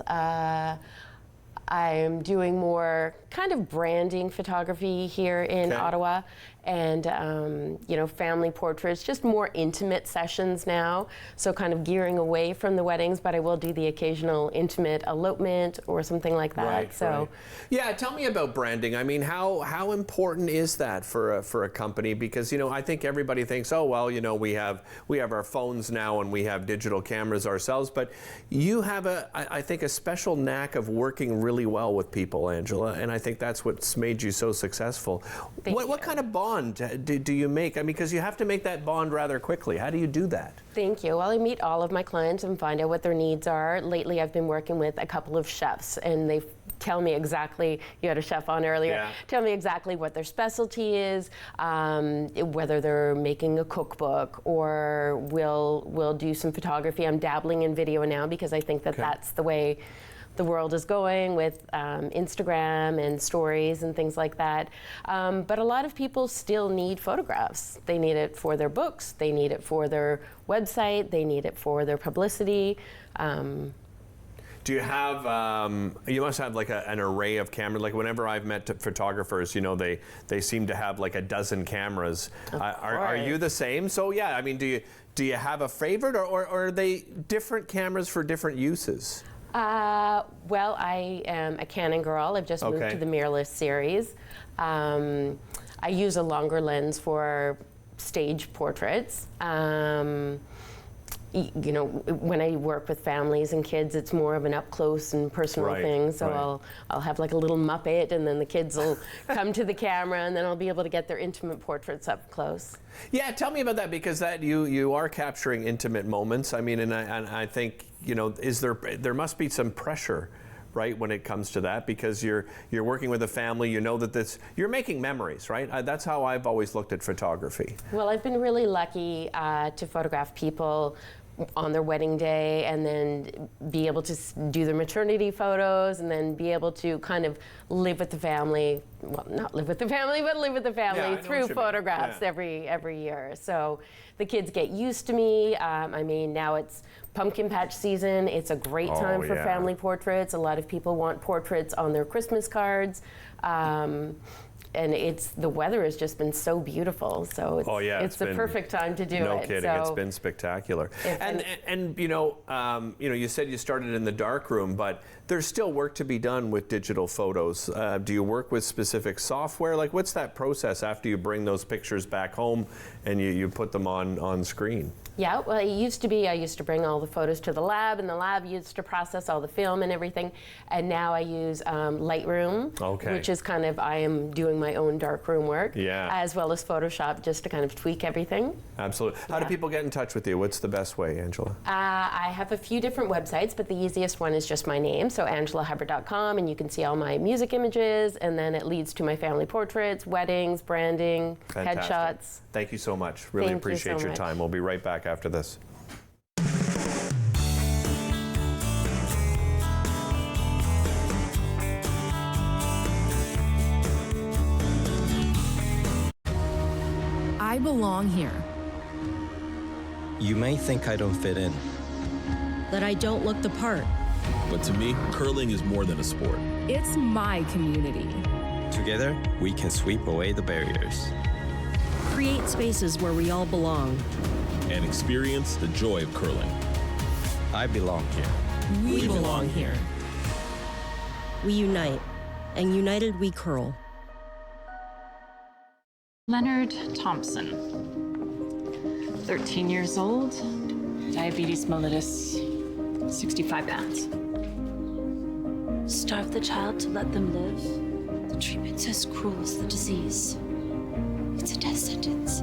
Speaker 23: I'm doing more kind of branding photography here in Ottawa, and you know, family portraits, just more intimate sessions now. So kind of gearing away from the weddings, but I will do the occasional intimate elopement or something like that.
Speaker 1: Right, right. Yeah, tell me about branding. I mean, how important is that for a company? Because, you know, I think everybody thinks, oh well, you know, we have our phones now and we have digital cameras ourselves, but you have I think a special knack of working really well with people, Angela, and I think that's what's made you so successful. What kind of bond do you make? I mean, because you have to make that bond rather quickly. How do you do that?
Speaker 23: Thank you. Well, I meet all of my clients and find out what their needs are. Lately, I've been working with a couple of chefs, and they tell me exactly, you had a chef on earlier, tell me exactly what their specialty is, whether they're making a cookbook or we'll do some photography. I'm dabbling in video now because I think that that's the way the world is going with Instagram and stories and things like that. But a lot of people still need photographs. They need it for their books, they need it for their website, they need it for their publicity.
Speaker 1: Do you have, you must have like an array of cameras. Like whenever I've met photographers, you know, they seem to have like a dozen cammers. Are you the same? So yeah, I mean, do you have a favorite, or are they different cameras for different uses?
Speaker 23: Well, I am a Canon girl. I've just moved to the mirrorless series. I use a longer lens for stage portraits. You know, when I work with families and kids, it's more of an up close and personal thing. So I'll have like a little Muppet, and then the kids will come to the camera, and then I'll be able to get their intimate portraits up close.
Speaker 1: Yeah, tell me about that, because that you are capturing intimate moments. I mean, and I think, you know, there must be some pressure, right, when it comes to that, because you're working with a family, you know that you're making memories, right? That's how I've always looked at photography.
Speaker 23: Well, I've been really lucky to photograph people on their wedding day, and then be able to do their maternity photos, and then be able to kind of live with the family, well, not live with the family, but live with the family through photographs every year. So the kids get used to me. I mean, now it's pumpkin patch season. It's a great time for family portraits. A lot of people want portraits on their Christmas cards. And the weather has just been so beautiful, so it's the perfect time to do it.
Speaker 1: No kidding, it's been spectacular. And you know, you said you started in the darkroom, but there's still work to be done with digital photos. Do you work with specific software? Like, what's that process after you bring those pictures back home and you put them on screen?
Speaker 23: Yeah, well, it used to be I used to bring all the photos to the lab, and the lab used to process all the film and everything. And now I use Lightroom, which is kind of, I am doing my own darkroom work, as well as Photoshop, just to kind of tweak everything.
Speaker 1: Absolutely. How do people get in touch with you? What's the best way, Angela?
Speaker 23: I have a few different websites, but the easiest one is just my name, so angelahubbard.com, and you can see all my music images, and then it leads to my family portraits, weddings, branding, headshots.
Speaker 1: Thank you so much. Really appreciate your time. We'll be right back after this.
Speaker 20: I belong here.
Speaker 11: You may think I don't fit in,
Speaker 13: that I don't look the part.
Speaker 12: But to me, curling is more than a sport.
Speaker 20: It's my community.
Speaker 11: Together, we can sweep away the barriers.
Speaker 13: Create spaces where we all belong.
Speaker 12: And experience the joy of curling.
Speaker 11: I belong here.
Speaker 20: We belong here.
Speaker 13: We unite, and united we curl.
Speaker 2: Leonard Thompson, 13 years old, diabetes mellitus, 65 pounds.
Speaker 3: Starve the child to let them live. The treatment's as cruel as the disease. It's a death sentence.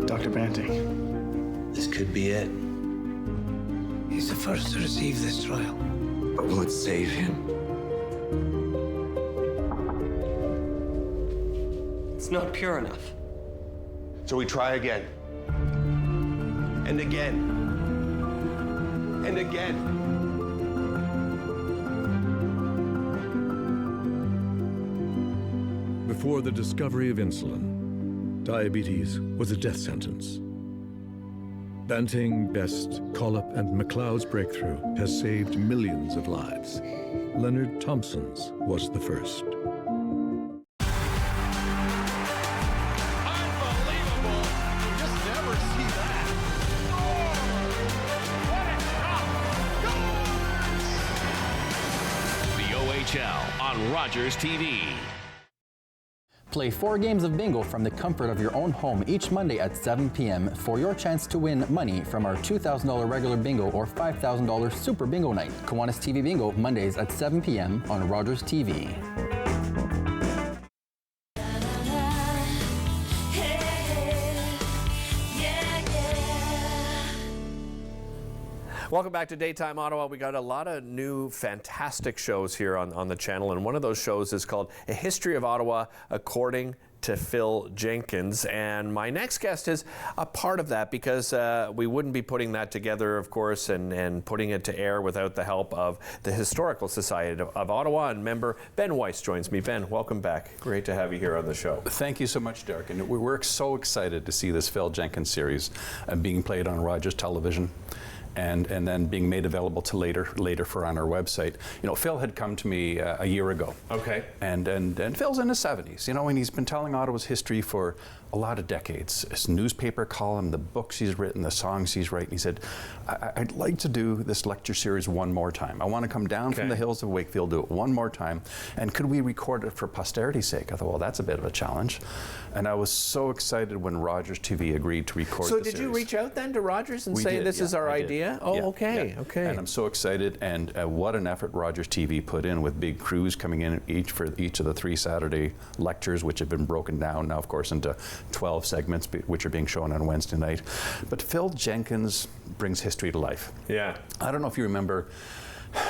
Speaker 4: Dr. Banting, this could be it. He's the first to receive this trial. But will it save him?
Speaker 24: It's not pure enough. So we try again. And again. And again.
Speaker 25: Before the discovery of insulin, diabetes was a death sentence. Banting, Best, Collop, and MacLeod's breakthrough has saved millions of lives. Leonard Thompson's was the first.
Speaker 5: on Rogers TV.
Speaker 6: Play 4 games of bingo from the comfort of your own home each Monday at 7 p.m. for your chance to win money from our $2,000 regular bingo or $5,000 super bingo night. Kiwanis TV Bingo, Mondays at 7 p.m. on Rogers TV.
Speaker 1: Welcome back to Daytime Ottawa. We got a lot of new fantastic shows here on the channel, and one of those shows is called A History of Ottawa According to Phil Jenkins. And my next guest is a part of that, because we wouldn't be putting that together, of course, and putting it to air without the help of the Historical Society of Ottawa. And member Ben Weiss joins me. Ben, welcome back. Great to have you here on the show.
Speaker 7: Thank you so much, Derek. And we're so excited to see this Phil Jenkins series being played on Rogers Television. And then being made available to later for on our website. You know, Phil had come to me a year ago.
Speaker 1: Okay.
Speaker 7: And Phil's in his 70s, you know, and he's been telling Ottawa's history for a lot of decades. His newspaper column, the books he's written, the songs he's written. He said, I'd like to do this lecture series one more time. I want to come down from the hills of Wakefield, do it one more time. And could we record it for posterity's sake? I thought, well, that's a bit of a challenge. And I was so excited when Rogers TV agreed to record the series.
Speaker 1: So did you reach out then to Rogers and say, this is our idea? Oh, okay.
Speaker 7: And I'm so excited, and what an effort Rogers TV put in with big crews coming in for each of the 3 Saturday lectures, which have been broken down now, of course, into 12 segments, which are being shown on Wednesday night. But Phil Jenkins brings history to life.
Speaker 1: Yeah.
Speaker 7: I don't know if you remember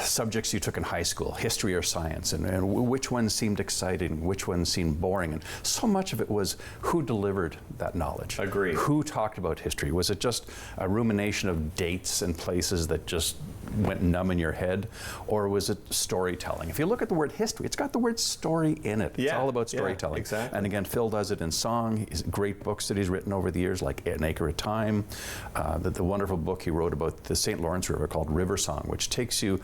Speaker 7: subjects you took in high school, history or science, and which ones seemed exciting, which ones seemed boring. And so much of it was who delivered that knowledge.
Speaker 1: Agreed.
Speaker 7: Who talked about history? Was it just a rumination of dates and places that just went numb in your head? Or was it storytelling? If you look at the word history, it's got the word story in it. It's all about storytelling.
Speaker 1: Exactly.
Speaker 7: And again, Phil does it in song. He's great books that he's written over the years, like An Acre at a Time, the wonderful book he wrote about the St. Lawrence River called River Song, which takes you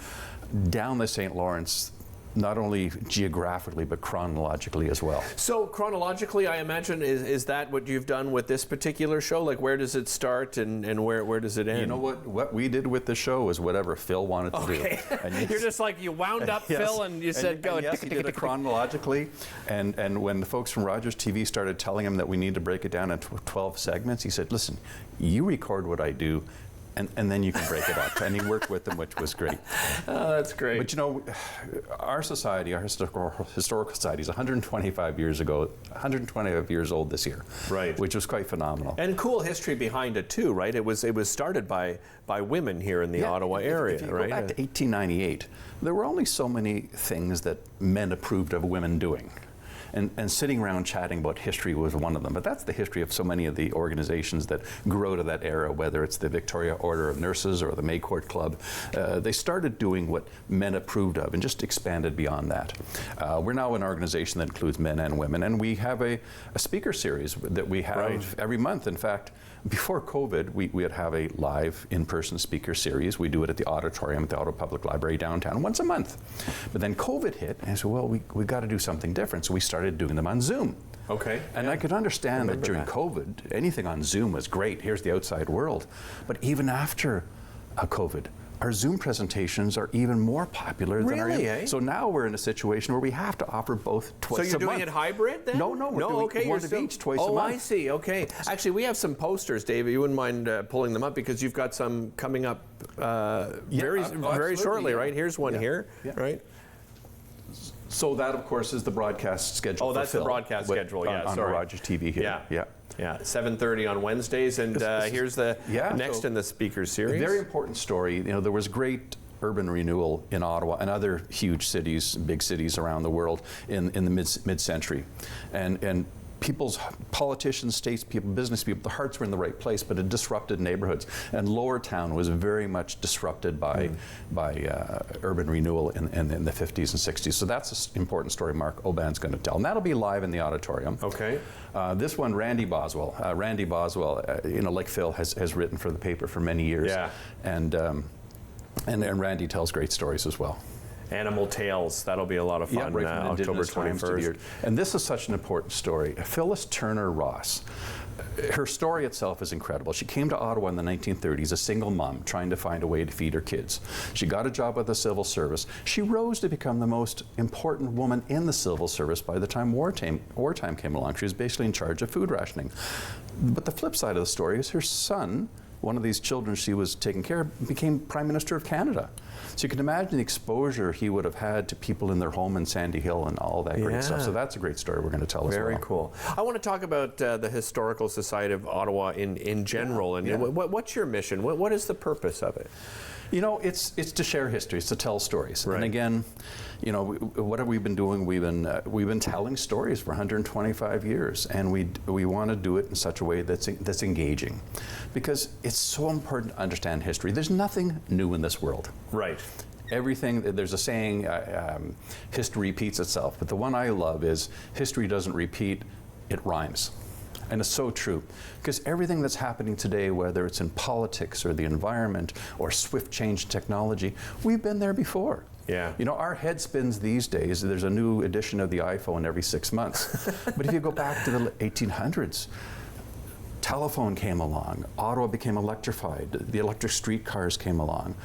Speaker 7: down the St. Lawrence, not only geographically, but chronologically as well.
Speaker 1: So chronologically, I imagine, is that what you've done with this particular show? Like, where does it start and where does it end?
Speaker 7: You know what we did with the show is whatever Phil wanted to do.
Speaker 1: And you're just like, you wound up Phil and you said, go.
Speaker 7: Yes, he did it chronologically. And when the folks from Rogers TV started telling him that we need to break it down into 12 segments, he said, listen, you record what I do, and then you can break it up. And he worked with them, which was great.
Speaker 1: Oh, that's great.
Speaker 7: But you know, our society, our historical society is 125 years old this year.
Speaker 1: Right.
Speaker 7: Which was quite phenomenal.
Speaker 1: And cool history behind it too, right? It was started by women here in the Ottawa area,
Speaker 7: if you
Speaker 1: right?
Speaker 7: Go back to 1898, there were only so many things that men approved of women doing. And sitting around chatting about history was one of them. But that's the history of so many of the organizations that grew out of that era, whether it's the Victoria Order of Nurses or the May Court Club. They started doing what men approved of and just expanded beyond that. We're now an organization that includes men and women, and we have a speaker series that we have every month. In fact, before COVID, we'd have a live in-person speaker series. We do it at the auditorium at the Ottawa Public Library downtown once a month. But then COVID hit, and I said, well, we've got to do something different. So we started doing them on Zoom.
Speaker 1: Okay.
Speaker 7: And I could understand that during COVID, anything on Zoom was great. Here's the outside world. But even after COVID, our Zoom presentations are even more popular than our... So now we're in a situation where we have to offer both twice a month.
Speaker 1: So you're doing it hybrid then?
Speaker 7: No, we're doing one of each twice a month.
Speaker 1: Oh, I see. Okay. Actually, we have some posters, David. You wouldn't mind pulling them up, because you've got some coming up very shortly, right? Here's one here, right?
Speaker 7: So that, of course, is the broadcast schedule.
Speaker 1: Oh, that's the broadcast schedule. Yeah,
Speaker 7: on Rogers TV here.
Speaker 1: Yeah, 7:30 on Wednesdays, and here's the next in the speaker series.
Speaker 7: A very important story. You know, there was great urban renewal in Ottawa and other huge cities, big cities around the world in the mid-century, and people's politicians, statespeople, business people, the hearts were in the right place, but it disrupted neighborhoods. And Lower Town was very much disrupted by urban renewal in the 50s and 60s. So that's an important story Mark Oban's going to tell. And that'll be live in the auditorium.
Speaker 1: Okay.
Speaker 7: This one, Randy Boswell. Randy Boswell, like Phil, has written for the paper for many years.
Speaker 1: Yeah.
Speaker 7: And Randy tells great stories as well.
Speaker 1: Animal Tales, that'll be a lot of fun, October 21st.
Speaker 7: And this is such an important story. Phyllis Turner Ross Her story itself is incredible. She came to Ottawa in the 1930s, a single mom trying to find a way to feed her kids. She got a job with the civil service. She rose to become the most important woman in the civil service by the time wartime came along. She was basically in charge of food rationing. But the flip side of the story is her son, one of these children she was taking care of, became Prime Minister of Canada. So you can imagine the exposure he would have had to people in their home in Sandy Hill and all that great stuff. So that's a great story we're going to tell as well.
Speaker 1: Very cool. I want to talk about the Historical Society of Ottawa in general. And what's your mission? What is the purpose of it?
Speaker 7: You know, it's to share history, it's to tell stories. Right. And again, you know, what have we been doing? We've been telling stories for 125 years, and we want to do it in such a way that's engaging, because it's so important to understand history. There's nothing new in this world.
Speaker 1: Right.
Speaker 7: Everything, there's a saying, history repeats itself, but the one I love is history doesn't repeat, it rhymes. And it's so true, because everything that's happening today, whether it's in politics or the environment or swift change in technology, we've been there before.
Speaker 1: Yeah.
Speaker 7: You know, our head spins these days. There's a new edition of the iPhone every 6 months. But if you go back to the 1800s, telephone came along, Ottawa became electrified, the electric streetcars came along.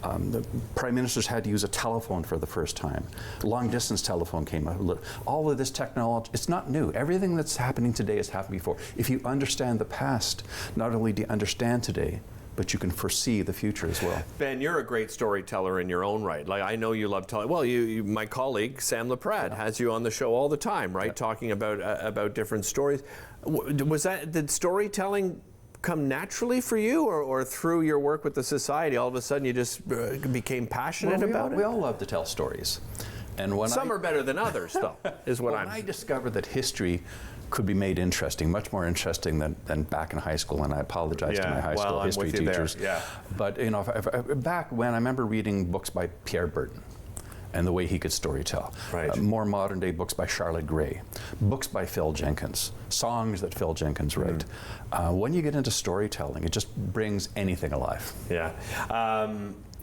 Speaker 7: The prime ministers had to use a telephone for the first time. Long distance telephone came out. All of this technology, it's not new. Everything that's happening today has happened before. If you understand the past, not only do you understand today, but you can foresee the future as well.
Speaker 1: Ben, you're a great storyteller in your own right. Like, I know you love telling. Well, my colleague Sam LaPrade has you on the show all the time, right? Talking about different stories. Did storytelling come naturally for you, or through your work with the society, all of a sudden you just became passionate about it?
Speaker 7: We all love to tell stories. And when
Speaker 1: Some are better than others, though, is what
Speaker 7: I discovered that history could be made interesting, much more interesting than back in high school, and I apologize to my high school history teachers. But you know, back when, I remember reading books by Pierre Burton and the way he could storytell. Right. More modern day books by Charlotte Gray, books by Phil Jenkins, songs that Phil Jenkins wrote. When you get into storytelling, it just brings anything alive.
Speaker 1: Yeah.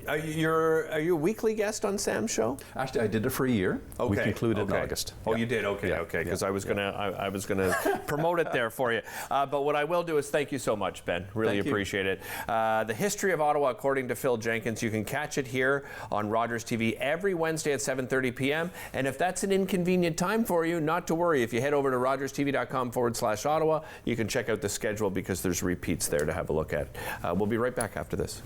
Speaker 1: Are you a weekly guest on Sam's show?
Speaker 7: Actually, I did it for a year.
Speaker 1: Okay.
Speaker 7: We concluded in August.
Speaker 1: Oh, you did? Okay, okay. Because I was gonna promote it there for you. But what I will do is thank you so much, Ben. Really appreciate it. The History of Ottawa, according to Phil Jenkins. You can catch it here on Rogers TV every Wednesday at 7:30 p.m. And if that's an inconvenient time for you, not to worry. If you head over to rogerstv.com/Ottawa, you can check out the schedule, because there's repeats there to have a look at. We'll be right back after this.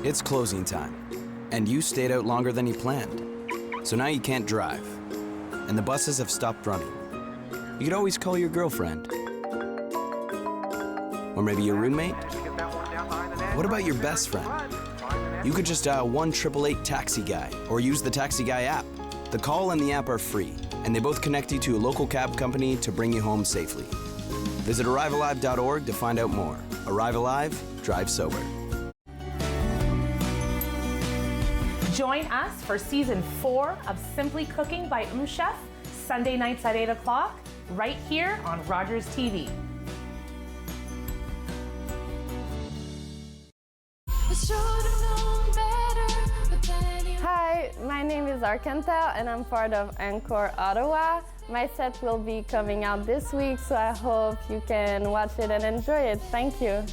Speaker 5: It's closing time, and you stayed out longer than you planned. So now you can't drive, and the buses have stopped running. You could always call your girlfriend. Or maybe your roommate? What about your best friend? You could just dial 1-888 Taxi Guy, or use the Taxi Guy app. The call and the app are free, and they both connect you to a local cab company to bring you home safely. Visit arrivealive.org to find out more. Arrive Alive, drive sober.
Speaker 8: Join us for season 4 of Simply Cooking by Chef, Sunday nights at 8 o'clock, right here on Rogers TV.
Speaker 10: Hi, my name is Arkantel and I'm part of Encore Ottawa. My set will be coming out this week, so I hope you can watch it and enjoy it. Thank you.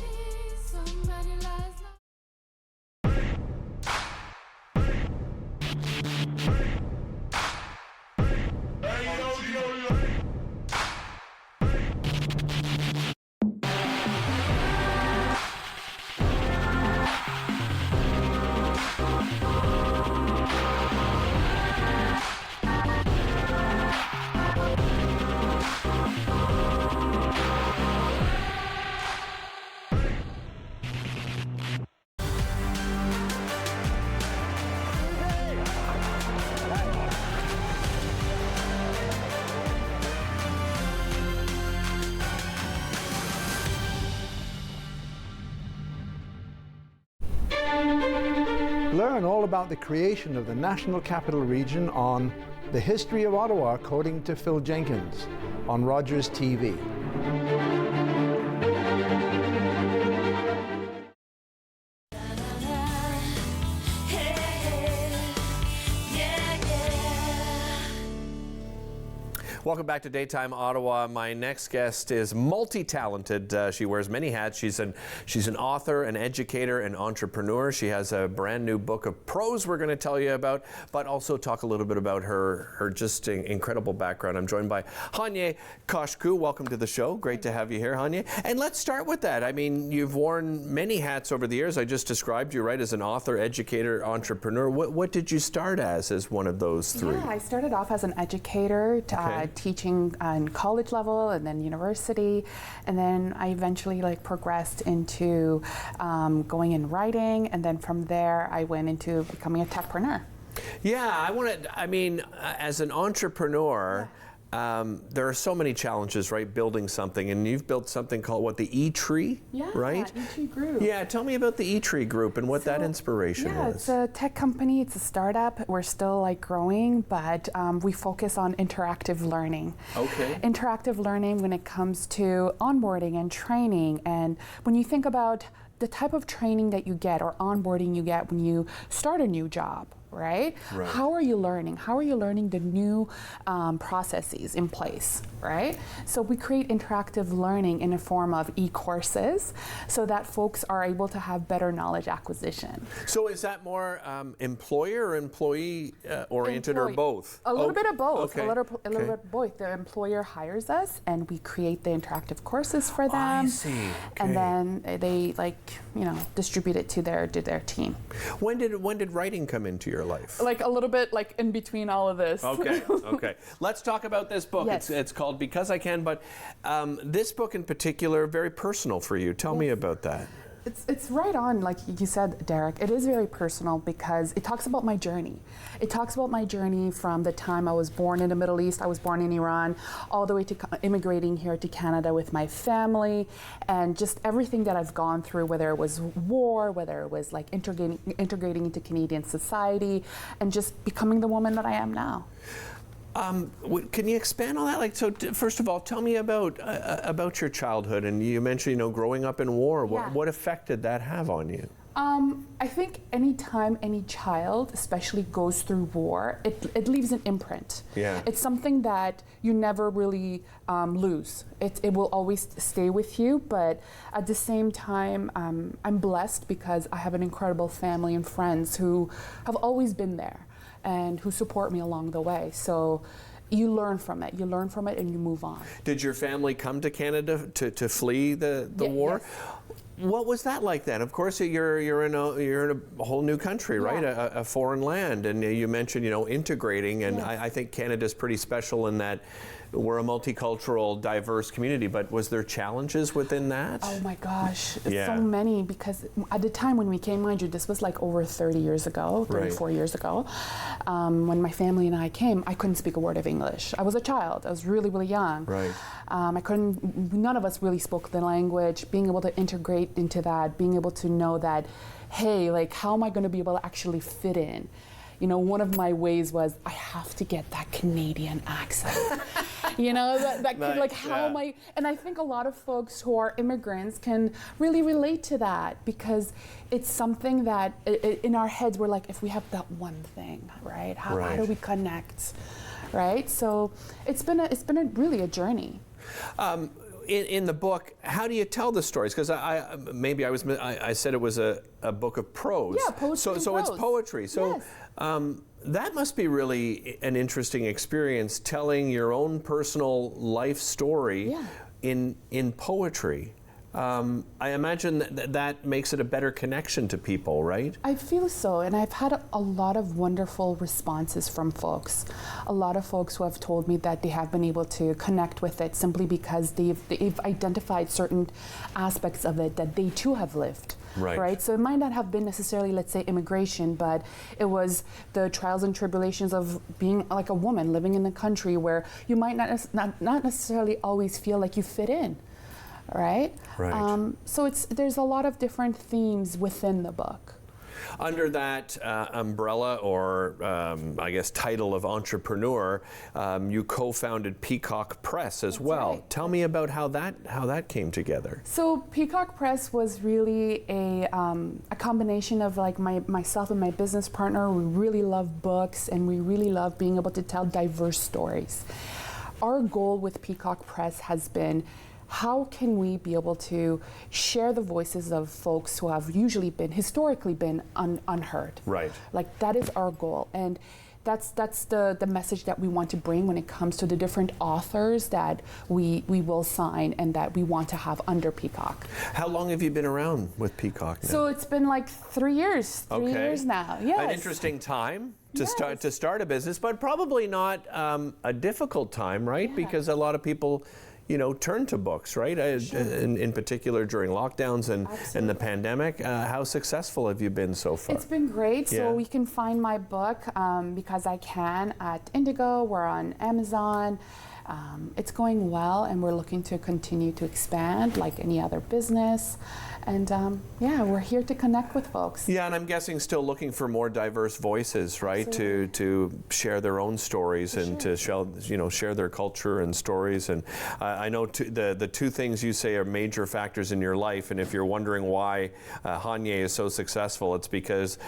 Speaker 18: Learn all about the creation of the National Capital Region on The History of Ottawa, according to Phil Jenkins, on Rogers TV.
Speaker 1: Welcome back to Daytime Ottawa. My next guest is multi-talented. She wears many hats. She's an author, an educator, an entrepreneur. She has a brand new book of prose we're going to tell you about, but also talk a little bit about her just incredible background. I'm joined by Hanye Koshku. Welcome to the show. Great to have you here, Hanye. And let's start with that. I mean, you've worn many hats over the years. I just described you, right, as an author, educator, entrepreneur. What did you start as one of those three?
Speaker 9: Yeah, I started off as an educator, teaching on college level and then university, and then I eventually progressed into going in writing, and then from there I went into becoming a techpreneur.
Speaker 1: Yeah, as an entrepreneur, there are so many challenges, right, building something, and you've built something called, the E-Tree, right?
Speaker 9: E-Tree Group.
Speaker 1: Yeah, tell me about the E-Tree Group and what that inspiration was.
Speaker 9: It's a tech company, it's a startup. We're still growing, but we focus on interactive learning.
Speaker 1: Okay.
Speaker 9: Interactive learning when it comes to onboarding and training, and when you think about the type of training that you get or onboarding you get when you start a new job. Right? How are you learning? How are you learning the new processes in place, right? So we create interactive learning in a form of e-courses so that folks are able to have better knowledge acquisition.
Speaker 1: So is that more employer or employee oriented or both?
Speaker 9: A little bit of both.
Speaker 1: Okay.
Speaker 9: A little bit of both. The employer hires us and we create the interactive courses for them.
Speaker 1: I see. Okay.
Speaker 9: And then they distribute it to their team.
Speaker 1: When did writing come into your life?
Speaker 9: A little bit in between all of this.
Speaker 1: Okay. Let's talk about this book.
Speaker 9: Yes.
Speaker 1: It's called Because I Can, but this book in particular, very personal for you. Tell me about that.
Speaker 9: It's right on, like you said, Derek. It is very personal because it talks about my journey. It talks about my journey from the time I was born in the Middle East. I was born in Iran, all the way to immigrating here to Canada with my family, and just everything that I've gone through, whether it was war, whether it was integrating into Canadian society, and just becoming the woman that I am now.
Speaker 1: Can you expand on that? First of all, tell me about your childhood. And you mentioned, growing up in war. What effect did that have on you?
Speaker 9: I think anytime any child, especially, goes through war, it leaves an imprint.
Speaker 1: Yeah.
Speaker 9: It's something that you never really lose. It will always stay with you, but at the same time, I'm blessed because I have an incredible family and friends who have always been there and who support me along the way. So you learn from it. You learn from it and you move on.
Speaker 1: Did your family come to Canada to flee the war?
Speaker 9: Yes.
Speaker 1: What was that like then? Of course, you're in a whole new country, right? A foreign land, and you mentioned integrating, and I think Canada's pretty special in that we're a multicultural, diverse community. But was there challenges within that?
Speaker 9: Oh my gosh, so many, because at the time when we came, mind you, this was over 30 years ago, 34 years ago. When my family and I came, I couldn't speak a word of English. I was a child. I was really, really young.
Speaker 1: Right.
Speaker 9: None of us really spoke the language. Being able to integrate into that, being able to know that, hey, how am I going to be able to actually fit in? One of my ways was I have to get that Canadian accent. How am I? And I think a lot of folks who are immigrants can really relate to that, because it's something that in our heads we're like, if we have that one thing, right? How do we connect, right? So it's been really a journey.
Speaker 1: In the book, how do you tell the stories? Because I said it was a book of prose.
Speaker 9: Yeah, poetry.
Speaker 1: So it's poetry. So
Speaker 9: yes.
Speaker 1: That must be really an interesting experience, telling your own personal life story in poetry. I imagine that makes it a better connection to people, right?
Speaker 9: I feel so, and I've had a lot of wonderful responses from folks. A lot of folks who have told me that they have been able to connect with it simply because they've identified certain aspects of it that they too have lived. Right. So it might not have been necessarily, let's say, immigration, but it was the trials and tribulations of being a woman living in a country where you might not necessarily always feel like you fit in. Right. So there's a lot of different themes within the book.
Speaker 1: Under that umbrella or I guess title of entrepreneur, you co-founded Peacock Press as well.
Speaker 9: Right.
Speaker 1: Tell me about how that came together.
Speaker 9: So Peacock Press was really a combination of myself and my business partner. We really love books and we really love being able to tell diverse stories. our goal with Peacock Press has been, how can we be able to share the voices of folks who have historically been unheard?
Speaker 1: Right.
Speaker 9: Like, that is our goal. And that's the message that we want to bring when it comes to the different authors that we will sign and that we want to have under Peacock.
Speaker 1: How long have you been around with Peacock now?
Speaker 9: So it's been like 3 years. 3 years now. Yes.
Speaker 1: An interesting time to start a business, but probably not a difficult time, right? Because a lot of people, turn to books, right? In particular during lockdowns and the pandemic. How successful have you been so far?
Speaker 9: It's been great.
Speaker 1: Yeah.
Speaker 9: So we can find my book because I can at Indigo. We're on Amazon. It's going well, and we're looking to continue to expand like any other business. And we're here to connect with folks.
Speaker 1: Yeah, and I'm guessing still looking for more diverse voices, right? To share their own stories and to share their culture and stories. And I know the two things you say are major factors in your life. And if you're wondering why Hanye is so successful, it's because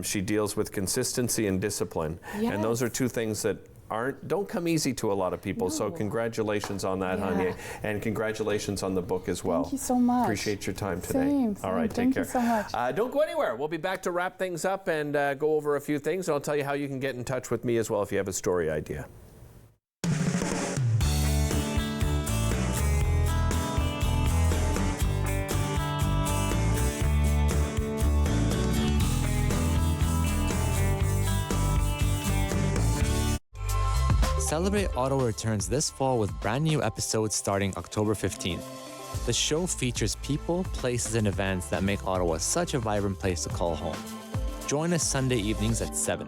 Speaker 1: she deals with consistency and discipline.
Speaker 9: Yes.
Speaker 1: And those are two things that don't come easy to a lot of people. So congratulations on that, Hanye, and congratulations on the book as well.
Speaker 9: Thank you so much.
Speaker 1: Appreciate your time today.
Speaker 9: Same.
Speaker 1: All right, take care.
Speaker 9: Thank you so much.
Speaker 1: Don't go anywhere. We'll be back to wrap things up and go over a few things, and I'll tell you how you can get in touch with me as well if you have a story idea.
Speaker 14: Celebrate Ottawa returns this fall with brand new episodes starting October 15th. The show features people, places, and events that make Ottawa such a vibrant place to call home. Join us Sunday evenings at 7.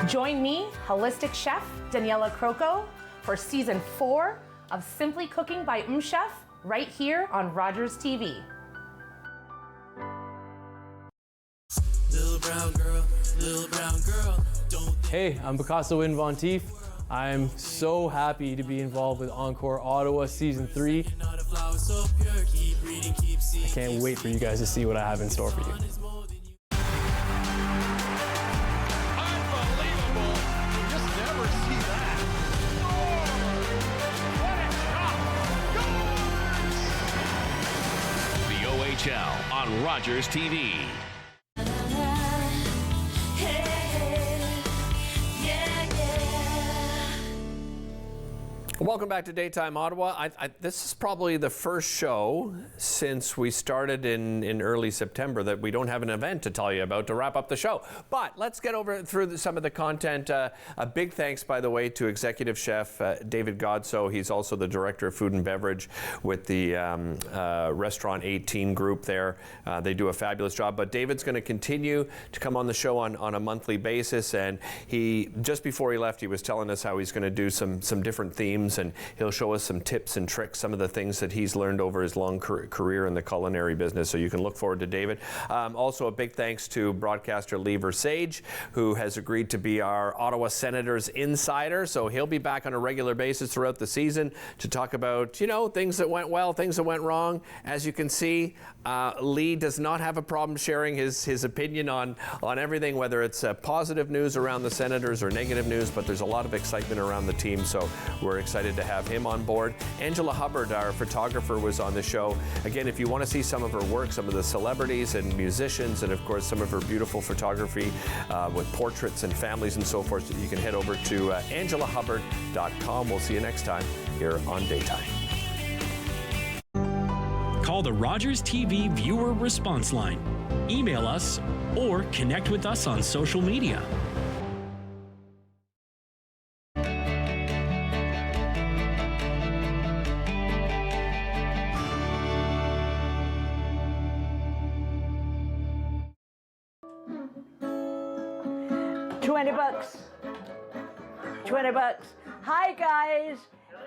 Speaker 8: Join me, holistic chef Daniela Croco, for season 4 of Simply Cooking by Chef right here on Rogers TV.
Speaker 21: Little brown girl, don't.
Speaker 22: Hey, I'm Picasso Inventif. I'm so happy to be involved with Encore Ottawa Season 3. I can't wait for you guys to see what I have in store for you.
Speaker 21: Unbelievable. You just never see that. What a shot.
Speaker 15: The OHL on Rogers TV.
Speaker 1: Welcome back to Daytime Ottawa. This is probably the first show since we started in early September that we don't have an event to tell you about to wrap up the show. But let's get through some of the content. A big thanks, by the way, to Executive Chef David Godso. He's also the Director of Food and Beverage with the Restaurant 18 group there. They do a fabulous job. But David's going to continue to come on the show on a monthly basis. And just before he left, he was telling us how he's going to do some different themes. And he'll show us some tips and tricks, some of the things that he's learned over his long career in the culinary business. So you can look forward to David. Also, a big thanks to broadcaster Lever Sage, who has agreed to be our Ottawa Senators insider. So he'll be back on a regular basis throughout the season to talk about, things that went well, things that went wrong. As you can see, Lee does not have a problem sharing his opinion on everything, whether it's positive news around the Senators or negative news, but there's a lot of excitement around the team. So we're excited to have him on board. Angela Hubbard, our photographer, was on the show. Again, if you want to see some of her work, some of the celebrities and musicians, and of course some of her beautiful photography with portraits and families and so forth, you can head over to angelahubbard.com. We'll see you next time here on Daytime.
Speaker 16: Call the Rogers TV viewer response line, email us, or connect with us on social media.
Speaker 17: $20. Hi guys,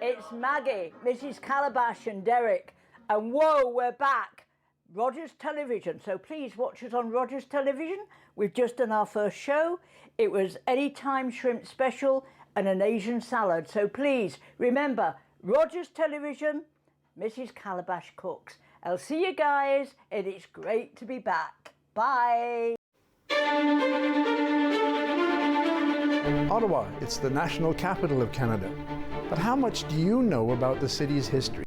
Speaker 17: it's Maggie, Mrs. Calabash and Derek, and whoa, we're back. Rogers Television, so please watch us on Rogers Television. We've just done our first show. It was Anytime Shrimp Special and an Asian salad. So please remember, Rogers Television, Mrs. Calabash cooks. I'll see you guys, and it's great to be back. Bye.
Speaker 18: Ottawa, it's the national capital of Canada. But how much do you know about the city's history?